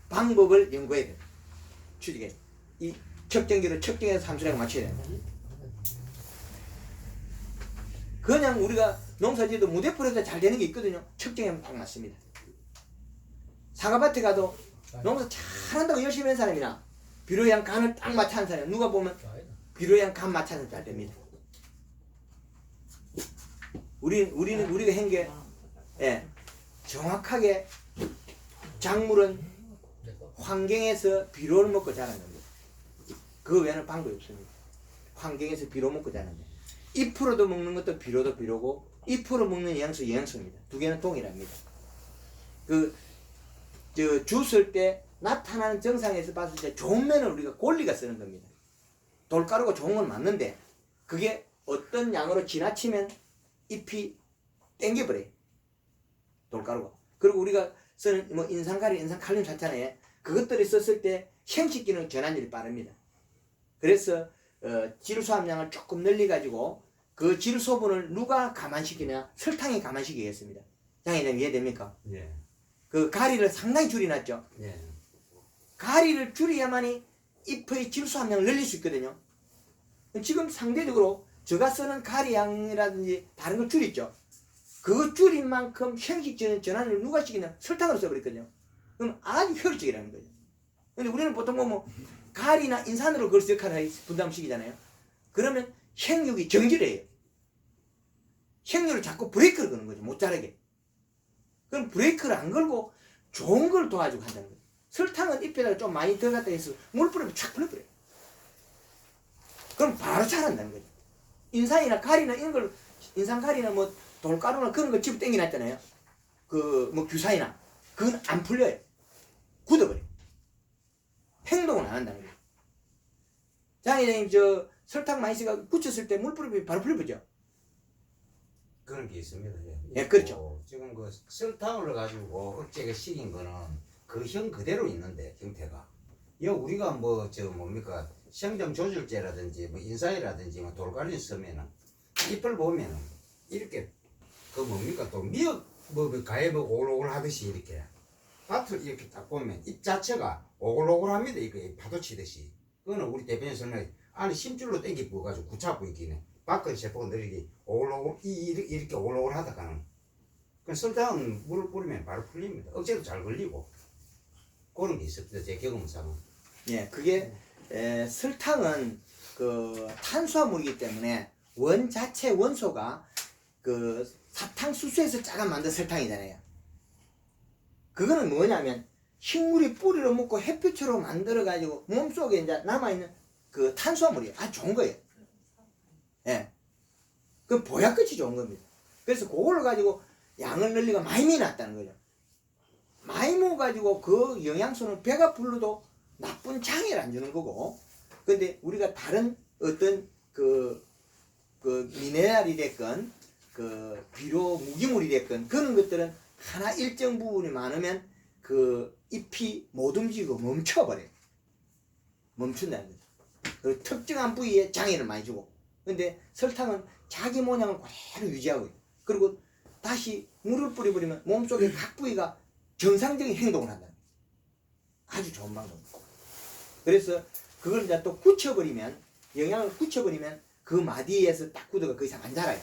방법을 연구해야 돼. 취직해. 이 척정기를 척정해서 함수량 맞춰야 된다. 그냥 우리가 농사지어도 무대풀에서 잘 되는 게 있거든요. 척정하면 딱 맞습니다. 사과밭에 가도 농사 잘한다고 열심히 한 사람이나 비료양 간을 딱 맞춰 하는 사람 누가 보면 비료양 간 맞춰서 잘 됩니다. 우리가 한 게 정확하게 작물은 환경에서 비료를 먹고 자라는 겁니다. 그 외에는 방법이 없습니다. 환경에서 비료 먹고 자라는 겁니다. 잎으로도 먹는 것도 비료도 비료고 잎으로 먹는 영양소 영양소입니다. 두 개는 동일합니다. 주 쓸 때 나타나는 정상에서 봤을 때 좋은 면을 우리가 골리가 쓰는 겁니다. 돌가루가 좋은 건 맞는데 그게 어떤 양으로 지나치면 잎이 땡겨버려요. 돌가루가. 그리고 우리가 쓰는 뭐 인산가리, 인산칼륨 샀잖아요. 그것들이 썼을 때 생식기능 전환율이 빠릅니다. 그래서 질소함량을 조금 늘려가지고 그 질소분을 누가 감안시키냐? 설탕이 감안시키겠습니다. 장애자님 이해됩니까? 예. 그 가리를 상당히 줄여놨죠. 예. 가리를 줄여야만이 잎의 질소함량을 늘릴 수 있거든요. 지금 상대적으로 제가 쓰는 가리양이라든지 다른 걸 줄였죠. 그 줄인 만큼 형식 전환을 누가 시키냐? 설탕으로 써버렸거든요. 그럼 아주 효율적이라는 거죠. 근데 우리는 보통 뭐 가리나 인산으로 그걸 역할을 분담시키잖아요. 그러면 생육이 정지해요. 생육을 자꾸 브레이크를 거는 거죠. 못 자라게. 그럼 브레이크를 안 걸고 좋은 걸 도와주고 한다는 거죠. 설탕은 잎에다가 좀 많이 들어갔다 해서 물 뿌리면 촥 풀려버려요. 그럼 바로 자란다는 거죠. 인산이나 가리나 이런 걸, 인산가리나 뭐 돌가루나 그런 거 집어 땡겨놨잖아요. 그 뭐 규사이나. 그건 안 풀려요. 굳어버려요. 행동은 안 한다는 거예요. 장회장님 설탕 많이 쓰가 굳혔을 때 물 뿌리면 바로 풀려버리죠. 그런 게 있습니다. 예, 그렇죠. 지금 그 설탕을 가지고 억제가 시킨 거는 그 형 그대로 있는데 형태가. 우리가 뭡니까 생장 조절제라든지 뭐 인산이라든지 뭐 돌가루 쓰면은 잎을 보면은 이렇게 그 뭡니까 또 미역 가에 오글오글 하듯이 이렇게 밭을 이렇게 딱 보면 잎 자체가 오글오글합니다. 이거 파도 치듯이. 그거는 우리 대표님 설명에 안에 심줄로 땡기 부어가지고 굳잡고 있기는 밖을 세포가 느리게 오글오글 이렇게 오글오글 하다가는 그 설탕은 물을 뿌리면 바로 풀립니다. 억제도 잘 걸리고 그런 게 있습니다. 제 경험상은. 예, 그게 설탕은 그 탄수화물이기 때문에 원 자체 원소가 그 사탕수수에서 짜가 만든 설탕이잖아요. 그거는 뭐냐면 식물이 뿌리로 먹고 햇빛으로 만들어 가지고 몸속에 이제 남아있는 그 탄수화물이 아주 좋은 거예요. 예. 그 보약끝이 좋은 겁니다. 그래서 그걸 가지고 양을 늘리고 많이 미놨다는 거죠. 많이 먹어가지고 그 영양소는 배가 불러도 나쁜 장애를 안 주는 거고, 근데 우리가 다른 어떤 그 미네랄이 됐건 그 비료 무기물이 됐건 그런 것들은 하나 일정 부분이 많으면 그 잎이 못 움직이고 멈춰버려요. 멈춘다는 거죠. 그리고 특정한 부위에 장애를 많이 주고. 근데 설탕은 자기 모양을 그대로 유지하고 있고, 그리고 다시 물을 뿌려버리면 몸속의 각 부위가 정상적인 행동을 한다. 아주 좋은 방법입니다. 그래서 그걸 이제 또 굳혀버리면, 영양을 굳혀버리면 그 마디에서 딱 굳어가 그 이상 안 자라요.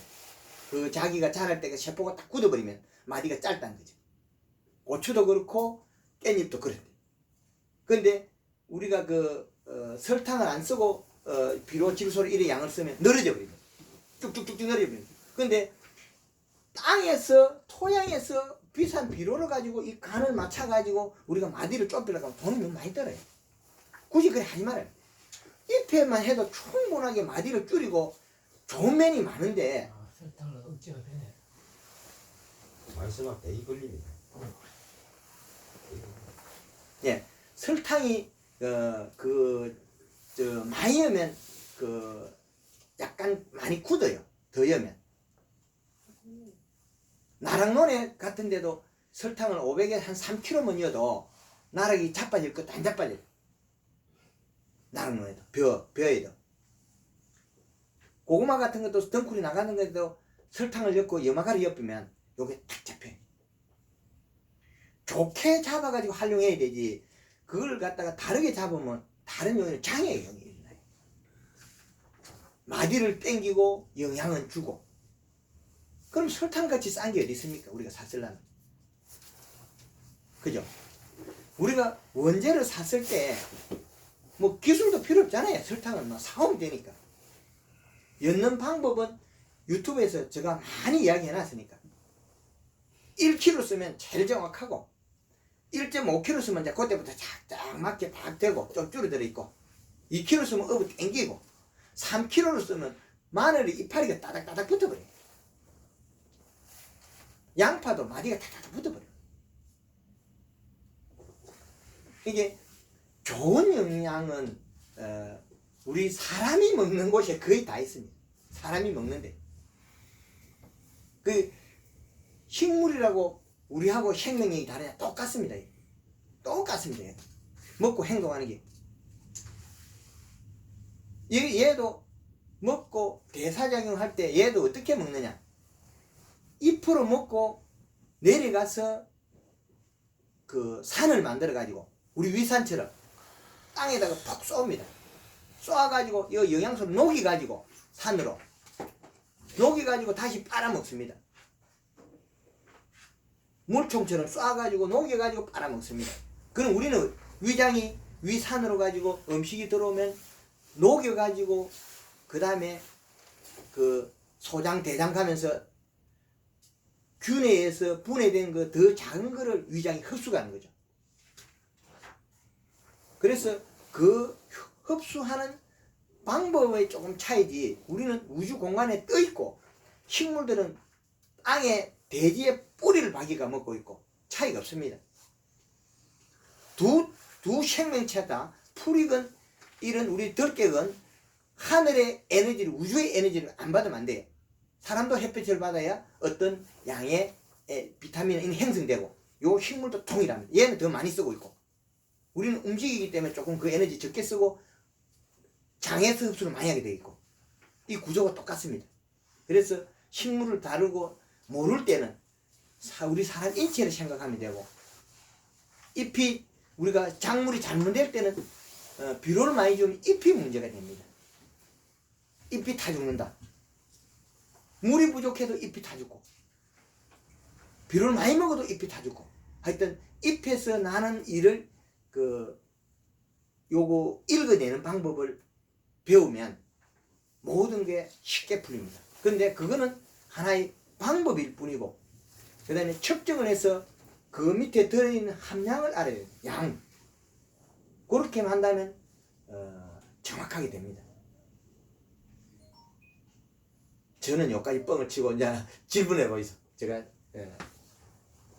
그 자기가 자랄 때 그 세포가 딱 굳어버리면 마디가 짧다는 거죠. 고추도 그렇고 깻잎도 그렇대. 근데 우리가 설탕을 안 쓰고 비료 질소를 이래 양을 쓰면 늘어져 버립니다. 쭉쭉쭉쭉 늘어져 버립니다. 근데 땅에서 토양에서 비싼 비료를 가지고 이 간을 맞춰 가지고 우리가 마디를 좁히려고 하면 돈이 너무 많이 들어요. 굳이 그래 하지 말아요. 잎에만 해도 충분하게 마디를 줄이고 좋은 면이 많은데 설탕을 억제가 되네. 말씀하 대이 걸립니다. 예, 설탕이 많이 하면 약간 많이 굳어요. 더 여면. 나락논에 같은 데도 설탕을 500에 한 3kg만 넣어도 나락이 자빠질 것도 안 자빠져요. 나락논에도 벼에도. 고구마 같은 것도 덩쿨이 나가는 것도 설탕을 넣고 염화가루 엿으면 요게 딱 잡혀요. 좋게 잡아가지고 활용해야 되지, 그걸 갖다가 다르게 잡으면 다른 요인은 장애의 영역이 일어나요. 마디를 땡기고 영양은 주고. 그럼 설탕같이 싼 게 어디 있습니까? 우리가 샀을라면. 그죠? 우리가 원재를 샀을 때 뭐 기술도 필요 없잖아요. 설탕은 뭐 사오면 되니까. 엮는 방법은 유튜브에서 제가 많이 이야기해 놨으니까. 1kg 쓰면 제일 정확하고 1.5kg 쓰면 이제 그때부터 쫙쫙 맞게 딱 되고 좀 줄어들어 있고, 2kg 쓰면 어부 땡기고, 3kg를 쓰면 마늘이 이파리가 따닥따닥 붙어버려요. 양파도 마디가 탁탁 붙어버려요. 이게 좋은 영양은 우리 사람이 먹는 곳에 거의 다 있습니다. 사람이 먹는데 그 식물이라고 우리하고 생명력이 다르냐? 똑같습니다. 똑같습니다. 먹고 행동하는 게. 얘도 먹고 대사작용할 때 얘도 어떻게 먹느냐? 잎으로 먹고 내려가서 그 산을 만들어 가지고 우리 위산처럼 땅에다가 푹 쏩니다. 쏘아가지고 이 영양소를 녹여가지고 산으로 녹여가지고 다시 빨아먹습니다. 물총처럼 쏴가지고 녹여가지고 빨아먹습니다. 그럼 우리는 위장이 위산으로 가지고 음식이 들어오면 녹여가지고 그 다음에 그 소장 대장 가면서 균에 의해서 분해된 거 더 작은 거를 위장이 흡수하는 거죠. 그래서 그 흡수하는 방법의 조금 차이지, 우리는 우주 공간에 떠 있고 식물들은 땅에 대지에 뿌리를 박이가 먹고 있고 차이가 없습니다. 두 생명체다. 풀이건 이런 우리 들깨건 하늘의 에너지를, 우주의 에너지를 안 받으면 안 돼요. 사람도 햇빛을 받아야 어떤 양의 비타민이 형성되고, 요 식물도 동일합니다. 얘는 더 많이 쓰고 있고, 우리는 움직이기 때문에 조금 그 에너지 적게 쓰고 장에서 흡수를 많이 하게 되어 있고, 이 구조가 똑같습니다. 그래서 식물을 다루고 모를 때는 우리 사람 인체를 생각하면 되고, 잎이 우리가 작물이 잘못될 때는 비료를 많이 주면 잎이 문제가 됩니다. 잎이 타 죽는다. 물이 부족해도 잎이 타 죽고, 비료를 많이 먹어도 잎이 타 죽고, 하여튼 잎에서 나는 일을 요거 읽어내는 방법을 배우면 모든 게 쉽게 풀립니다. 근데 그거는 하나의 방법일 뿐이고, 그 다음에 측정을 해서 그 밑에 들어있는 함량을 알아야 돼요. 양. 그렇게만 한다면 정확하게 됩니다. 저는 여기까지 뻥을 치고 이제 질문해 보이소. 제가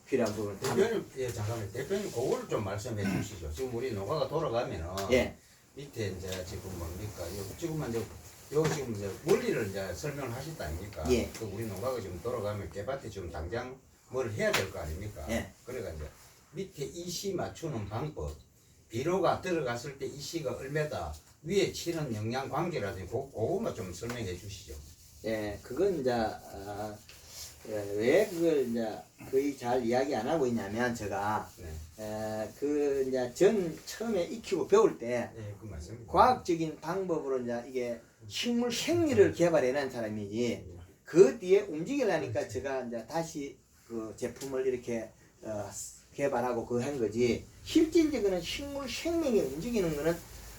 필요한 부분을 대표님, 예, 잠깐만. 대표님, 그거를 좀 말씀해 주시죠. 지금 우리 농가가 돌아가면은, 예. 밑에 이제 지금 뭡니까? 지금만 이제 요 지금 이제 원리를 이제 설명을 하셨다 아닙니까? 예. 그 우리 농가가 좀 돌아가면 깨밭에 좀 당장 뭘 해야 될 거 아닙니까? 예. 그래가 이제 밑에 이시 맞추는 방법, 비료가 들어갔을 때 이시가 얼마다, 위에 치는 영양 관계라든지 그것만 좀 설명해 주시죠. 예, 그건 이제 왜 그걸 이제 거의 잘 이야기 안 하고 있냐면 제가 네. 그 이제 전 처음에 익히고 배울 때 네, 그 말씀입니다. 과학적인 방법으로 이제 이게 식물 생리를 개발해낸 사람이지 그 뒤에 움직이려니까 제가 이제 다시 그 제품을 이렇게 개발하고 그거 한 거지. 실질적으로는 식물 생명이 움직이는 거는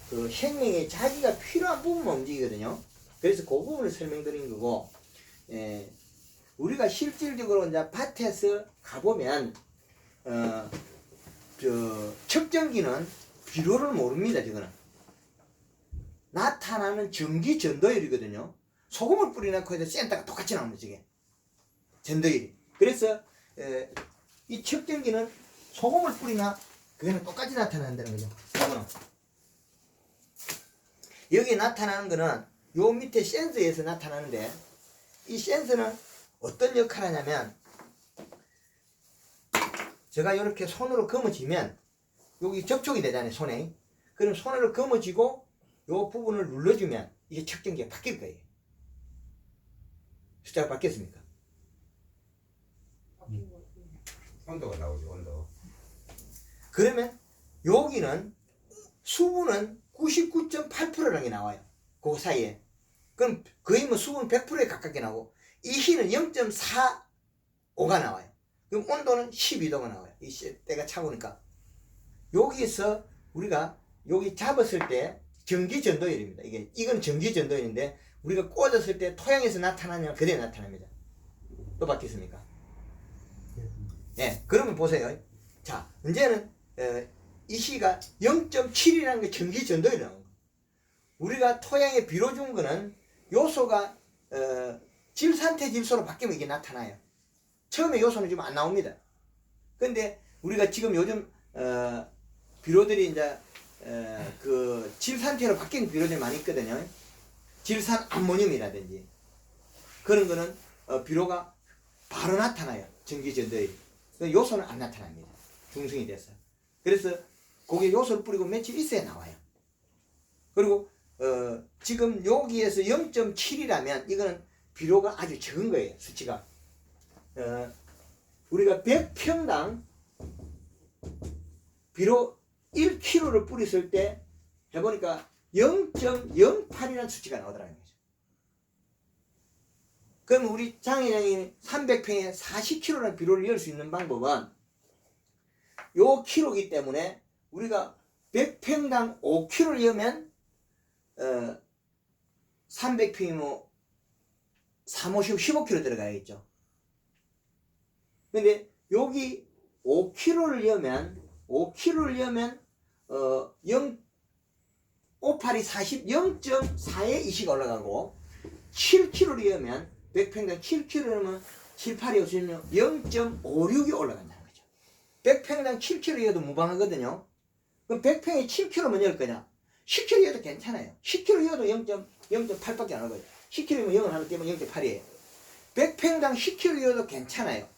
그 생명이 자기가 필요한 부분만 움직이거든요. 그래서 그 부분을 설명드린 거고, 우리가 실질적으로 이제 밭에서 가보면 측정기는 비료를 모릅니다. 저거는 나타나는 전기 전도율이거든요. 소금을 뿌리놓고 해도 센터가 똑같이 나옵니다. 저게 전도율이. 그래서 이 측정기는 소금을 뿌리나 그거는 똑같이 나타난다는 거죠. 소금은. 여기 나타나는 거는 요 밑에 센서에서 나타나는데, 이 센서는 어떤 역할을 하냐면, 제가 이렇게 손으로 검어지면 여기 접촉이 되잖아요, 손에. 그럼 손으로 검어지고 요 부분을 눌러주면 이게 측정기가 바뀔 거예요. 숫자가 바뀌었습니까? 온도가 나오죠, 온도. 그러면 여기는 수분은 99.8%라는 게 나와요. 그 사이에. 그럼 거의 뭐 수분 100%에 가깝게 나오고, 이시는 0.45가 나와요. 그럼 온도는 12도가 나와요. 이 때가 차오니까. 여기서 우리가 여기 잡았을 때 전기 전도율입니다. 이건 전기 전도율인데, 우리가 꽂았을 때 토양에서 나타나냐 그대로 나타납니다. 또 바뀌었습니까? 네, 그러면 보세요. 자, 이제는 이 시가 0.7이라는 게 전기 전도율이 나온 거예요. 우리가 토양에 비료 준 거는 요소가 질산태 질소로 바뀌면 이게 나타나요. 처음에 요소는 좀 안 나옵니다. 근데 우리가 지금 요즘 비료들이 이제 그 질산태로 바뀐 비료들이 많이 있거든요. 질산 암모늄이라든지 그런 거는 비료가 바로 나타나요. 전기 전도율이. 요소는 안 나타납니다. 중성이 돼서. 그래서 거기에 요소를 뿌리고 며칠 있어야 나와요. 그리고 지금 여기에서 0.7이라면 이거는 비료가 아주 적은 거예요. 수치가. 우리가 100평당 비료 1kg를 뿌렸을 때 해보니까 0.08이라는 수치가 나오더라는 거죠. 그럼 우리 장회장이 300평에 40kg라는 비료를 넣을 수 있는 방법은 요 키로이기 때문에 우리가 100평당 5kg를 넣으면 300평이면 3, 5, 15kg 들어가야겠죠. 근데 여기 5kg를 넣으면 5,8이 40, 0.4에 이시가 올라가고 7kg를 넣으면 100평당 7kg 넣으면 7, 8이 없으면 0.56이 올라간다는 거죠. 100평당 7kg 넣어도 무방하거든요. 그럼 100평에 7kg만 넣을 거냐? 10kg 넣어도 괜찮아요. 10kg 넣어도 0.8밖에 안 오거든요. 10kg면 0을 하나 떼면 0.8이에요. 100평당 10kg 넣어도 괜찮아요.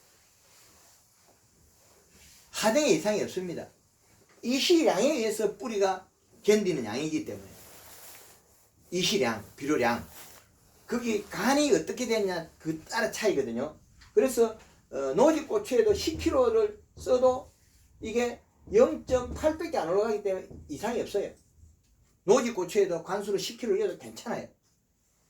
하등의 이상이 없습니다. 이 시량에 의해서 뿌리가 견디는 양이기 때문에 이 시량, 비료량 그게 간이 어떻게 됐냐 그 따라 차이거든요. 그래서 노지고추에도 10kg를 써도 이게 0.8밖에 안 올라가기 때문에 이상이 없어요. 노지고추에도 관수로 10kg 넣어도 괜찮아요.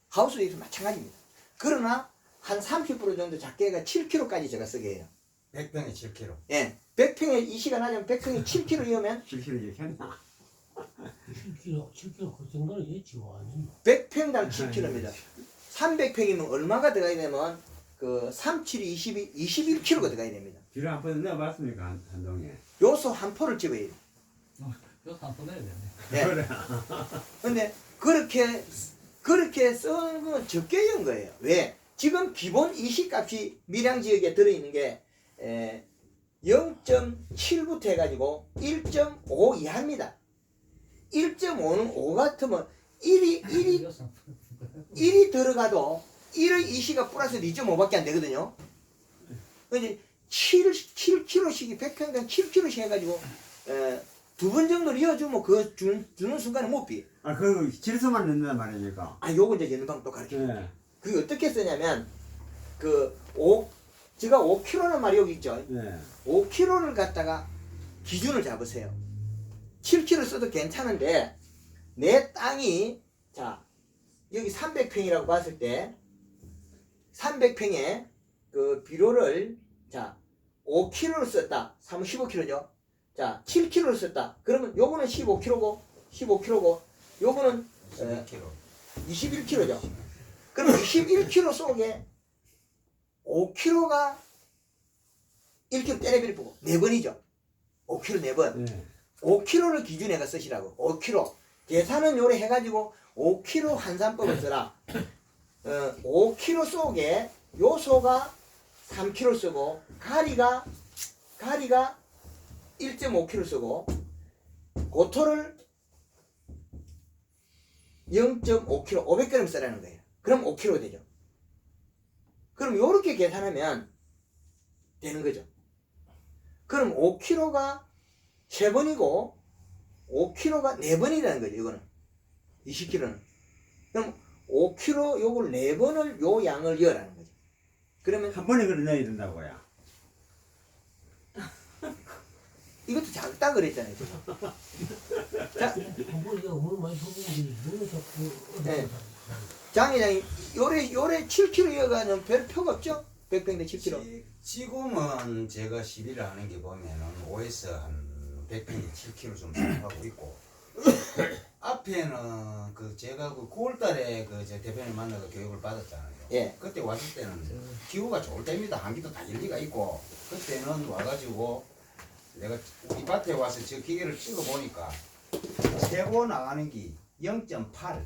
하우스에서 마찬가지입니다. 그러나 한 30% 정도 작게 해가 7kg까지 제가 쓰게 해요. 100평에 7kg. 예, 100평에 이 시간 하면 100평에 7kg 이으면 7kg 이렇게 했나? 7kg 그 정도는 있지 아니. 100평당 7kg입니다. 300평이면 얼마가 들어가야 되면 그 37이 21kg가 들어가야 됩니다. 비료 한 번 넣어봤습니까 한동에? 요소 한 포를 집어야 돼요. 요소 한 번 해야 되네. 예. 근데 그렇게 쓰는 건 적게 연 거예요. 왜? 지금 기본 이시값이 밀양 지역에 들어있는 게 0.7부터 해가지고 1.5 이하입니다. 1.5는 5 같으면 1이 1이 들어가도 1의 2시가 플러스 2.5밖에 안 되거든요. 그래서 7kg씩이 100평당 7kg씩 해가지고 두 번 정도를 이어주면 그 주는 순간에 못 비. 아, 그 질소만 넣는단 말입니까? 아, 요거 이제 연방 또 가르쳐. 예. 그게 어떻게 쓰냐면 제가 5kg는 말이 여기 있죠. 예. 5kg를 갖다가 기준을 잡으세요. 7kg 써도 괜찮은데 내 땅이 자 여기 300평이라고 봤을 때 300평에 그 비료를 자 5kg를 썼다. 15kg죠. 자 7kg를 썼다. 그러면 요거는 15kg고 요거는 21kg. 21kg죠. 그럼 21kg 속에 5kg가 1kg 때려버릴 거고 4번이죠. 5kg 4번. 예. 5kg를 기준에가 쓰시라고. 5kg. 계산은 요래 해가지고 5kg 환산법을 써라. 5kg 속에 요소가 3kg 쓰고 가리가 1.5kg 쓰고 고토를 0.5kg 500g 쓰라는 거예요. 그럼 5kg 되죠. 그럼 요렇게 계산하면 되는 거죠. 그럼 5kg가 3번이고 5kg가 4번이라는 거죠. 이거는 20kg는. 그럼 5kg 요걸 4번을 요 양을 이어라는 거죠. 그러면 한 번에 그래 넣어야 된다고요. 이것도 작다 그랬잖아요. 지금. 자, 한번 이거 물 많이 부으면 너무 자꾸 네. 장 회장님 요래 7kg 이어가는 별 표가 없죠? 100평대 7kg. 지금은 제가 시비를 하는 게 보면은 5에서 한 100평에 7kg 정도 하고 있고 앞에는 그 제가 그 9월달에 그 제 대표님 만나서 교육을 받았잖아요. 예. 그때 왔을 때는 기후가 좋을 때입니다. 한기도 다 일리가 있고 그때는 와가지고 내가 우리 밭에 와서 저 기계를 찍어 보니까 세고 나가는 게 0.8,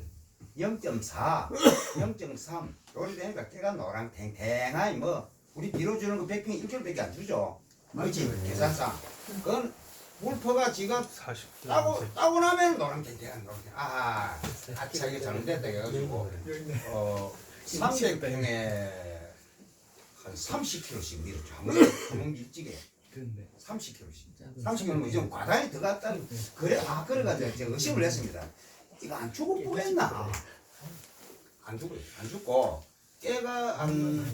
0.4, 0.3 요리 되니까 깨가 노랑탱탱하니 뭐 우리 비료 주는 거 100평 1kg밖에 안 주죠. 그렇지 계산상. 그건 물퍼가 지가 따고 나면 노랑탱탱한 노랑탱. 아차 이거 잘못됐다 해가지고 300평에 한 30kg씩 밀었죠. 한 일찍에. 30kg씩. 30kg면 좀 과다히 들어갔다는 그래가지고 제가 의심을 했습니다. 이거 안 주고 뿌렸나? 안 죽고 깨가 한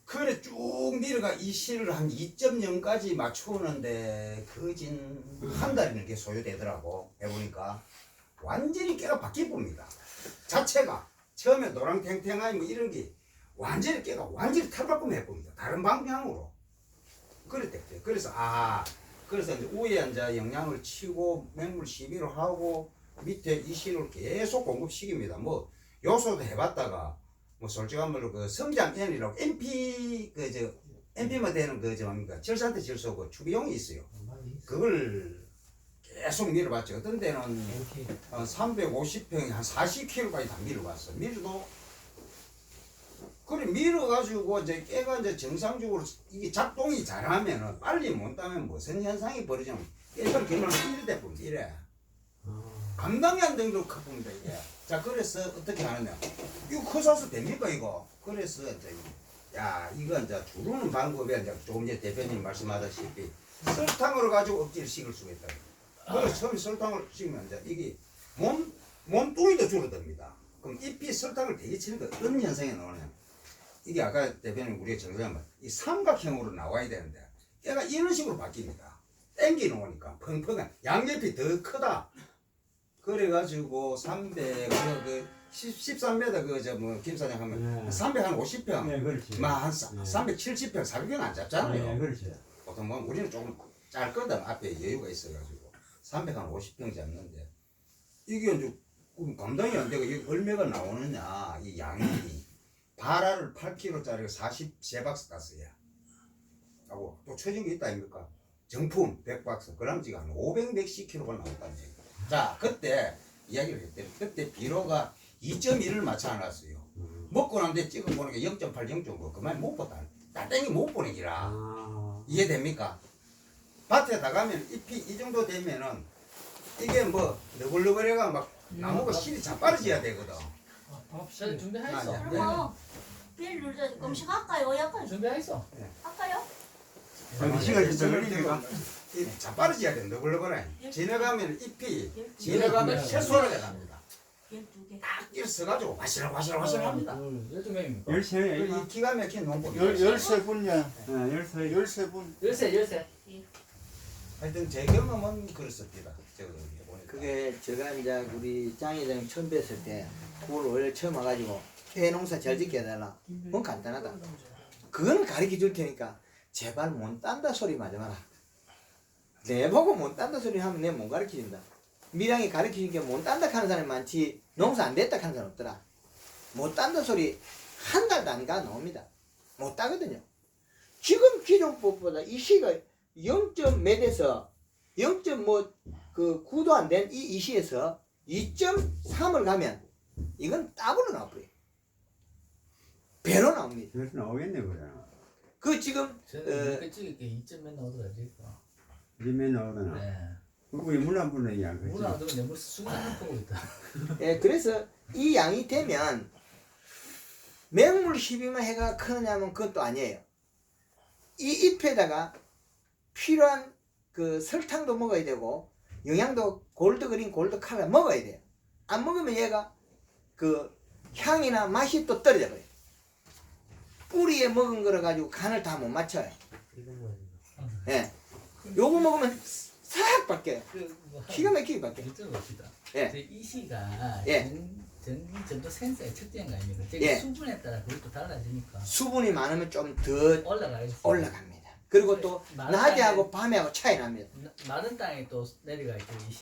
그래 쭉 내려가 이 실을 한 2.0까지 맞추는데 거진 한 달이 넘게 소요되더라고. 해보니까 완전히 깨가 바뀌어봅니다. 자체가 처음에 노랑탱탱하니 뭐 이런 게 완전히 깨가 완전히 탈바꿈 해봅니다. 다른 방향으로. 그랬대요. 그래서 그래서 이제 위에 이제 영양을 치고 맹물 시비를 하고 밑에 이 실을 계속 공급시킵니다. 뭐 요소도 해봤다가 뭐 솔직한 말로 그 성장N이라고 NP만 되는 그 뭡니까 질산태 질소 그 추비용이 있어요. 그걸 계속 밀어봤죠. 어떤 데는 350평에 한 40kg까지 다 밀어봤어. 밀어도 그래 밀어가지고 이제 깨가 이제 정상적으로 이게 작동이 잘하면은 빨리 못 따면 무슨 현상이 벌어지면 깨가 결론은 이래 돼봅니다. 이래 감당이 안 되는 걸 커봅니다 이게. 자 그래서 어떻게 하느냐 이거 커서서 됩니까 이거. 그래서 이제 야 이거 이제 주르는 방법이 이제 조금 전에 대표님 말씀하다시피 설탕으로 가지고 억지를 식을 수가 있다. 그래서 처음에 설탕을 식으면 이제 이게 몸뚱이도 줄어듭니다. 그럼 잎이 설탕을 되게 치는 거 어떤 현상이 나오냐. 이게 아까 대표님 우리가 정리하면 이 삼각형으로 나와야 되는데 얘가 이런 식으로 바뀝니다. 땡기 놓으니까 펑펑한 양옆이 더 크다. 그래가지고 13m 뭐 김사장 하면 350평 네, 그렇지. 한 370평 400평 안 잡잖아요. 네, 그렇지. 보통 뭐 우리는 조금 짧거든. 앞에 여유가 있어가지고 350평 잡는데 이게 이제 감당이 안 되고 이게 얼마가 나오느냐 이 양이 바라를 8kg짜리 43박스 땄어요. 하고 또 쳐진 게 있다 아닙니까? 정품 100박스 그럼 지금 한 510kg가 나왔다는 얘기. 자 그때 이야기를 했더니 그때 비료가 2.1을 맞춰놨어요. 먹고 난 뒤에 찍어보니까 0.8, 0.9 그만 못 봤다. 다 땡기 못 보내기라. 이해됩니까? 밭에 다 가면 잎이 이 정도 되면은 이게 뭐 너글너글해가 막 나무가 실이 자빠르져야 되거든. 저 준비했어. 아, 그럼 빌 누르자 음식 할까요? 약간 준비했어. 할까요? 시간이 더 걸리니까. 자빠르지야 돼. 너블너블해. 지나가면 잎이 12개 지나가면 새소리가 납니다. 12개 딱 일서가지고 와실와실와실 합니다. 12명입니까? 13명이니까. 이 기가 막힌 농법. 13분이야. 13. 13분. 열세. 하여튼 제 경험은 그렇습니다. 제가 보니까. 그게 제가 이제 우리 장 회장 처음 뵀을 때 9월 5일 처음 와가지고 회 농사 잘 짓게 해달라. 그건 간단하다. 그거는 가르쳐 줄 테니까 제발 못 딴다 소리 마지 마라. 내보고 못 딴다 소리 하면 내가 못 가르쳐 준다. 미량이 가르쳐 준 게 못 딴다 하는 사람이 많지 농사 안 됐다 하는 사람 없더라. 못 딴다 소리 한 달도 안 가 나옵니다. 못 따거든요. 지금 기존법보다 이 시가 0. 몇에서 0. 그 9도 안 된 이 시에서 2.3을 가면 이건 더블로 나와버려요. 배로 나옵니다. 그래서 나오겠네 그래. 그 지금 저는 이렇게 찍을게 2점 맨 나오더라 지금. 이면 나오잖아. 네. 그리고 물안 부르냐 그렇지. 물안 들면 내물 수건 보고 있다. 예, 그래서 이 양이 되면 맹물 12만 해가 크느냐면 그건 또 아니에요. 이 잎에다가 필요한 그 설탕도 먹어야 되고 영양도 골드 그린 골드 칼라 먹어야 돼요. 안 먹으면 얘가 그 향이나 맛이 또 떨어져 버려요. 뿌리에 먹은 거를 가지고 간을 다 못 맞춰요. 예. 요거 먹으면 싹 바뀌어요. 기가 막히게 바뀌어요. 여쭤봅시다. 예. 이 시가 예. 전기 전도 센서의 특징가 아닙니까? 저게 예. 수분에 따라 그것도 달라지니까 수분이 많으면 좀 더 올라가야지. 올라갑니다. 그리고 또 마른 낮에 땅에- 하고 밤에 하고 차이 납니다. 마른 땅에 또 내려가 있고 이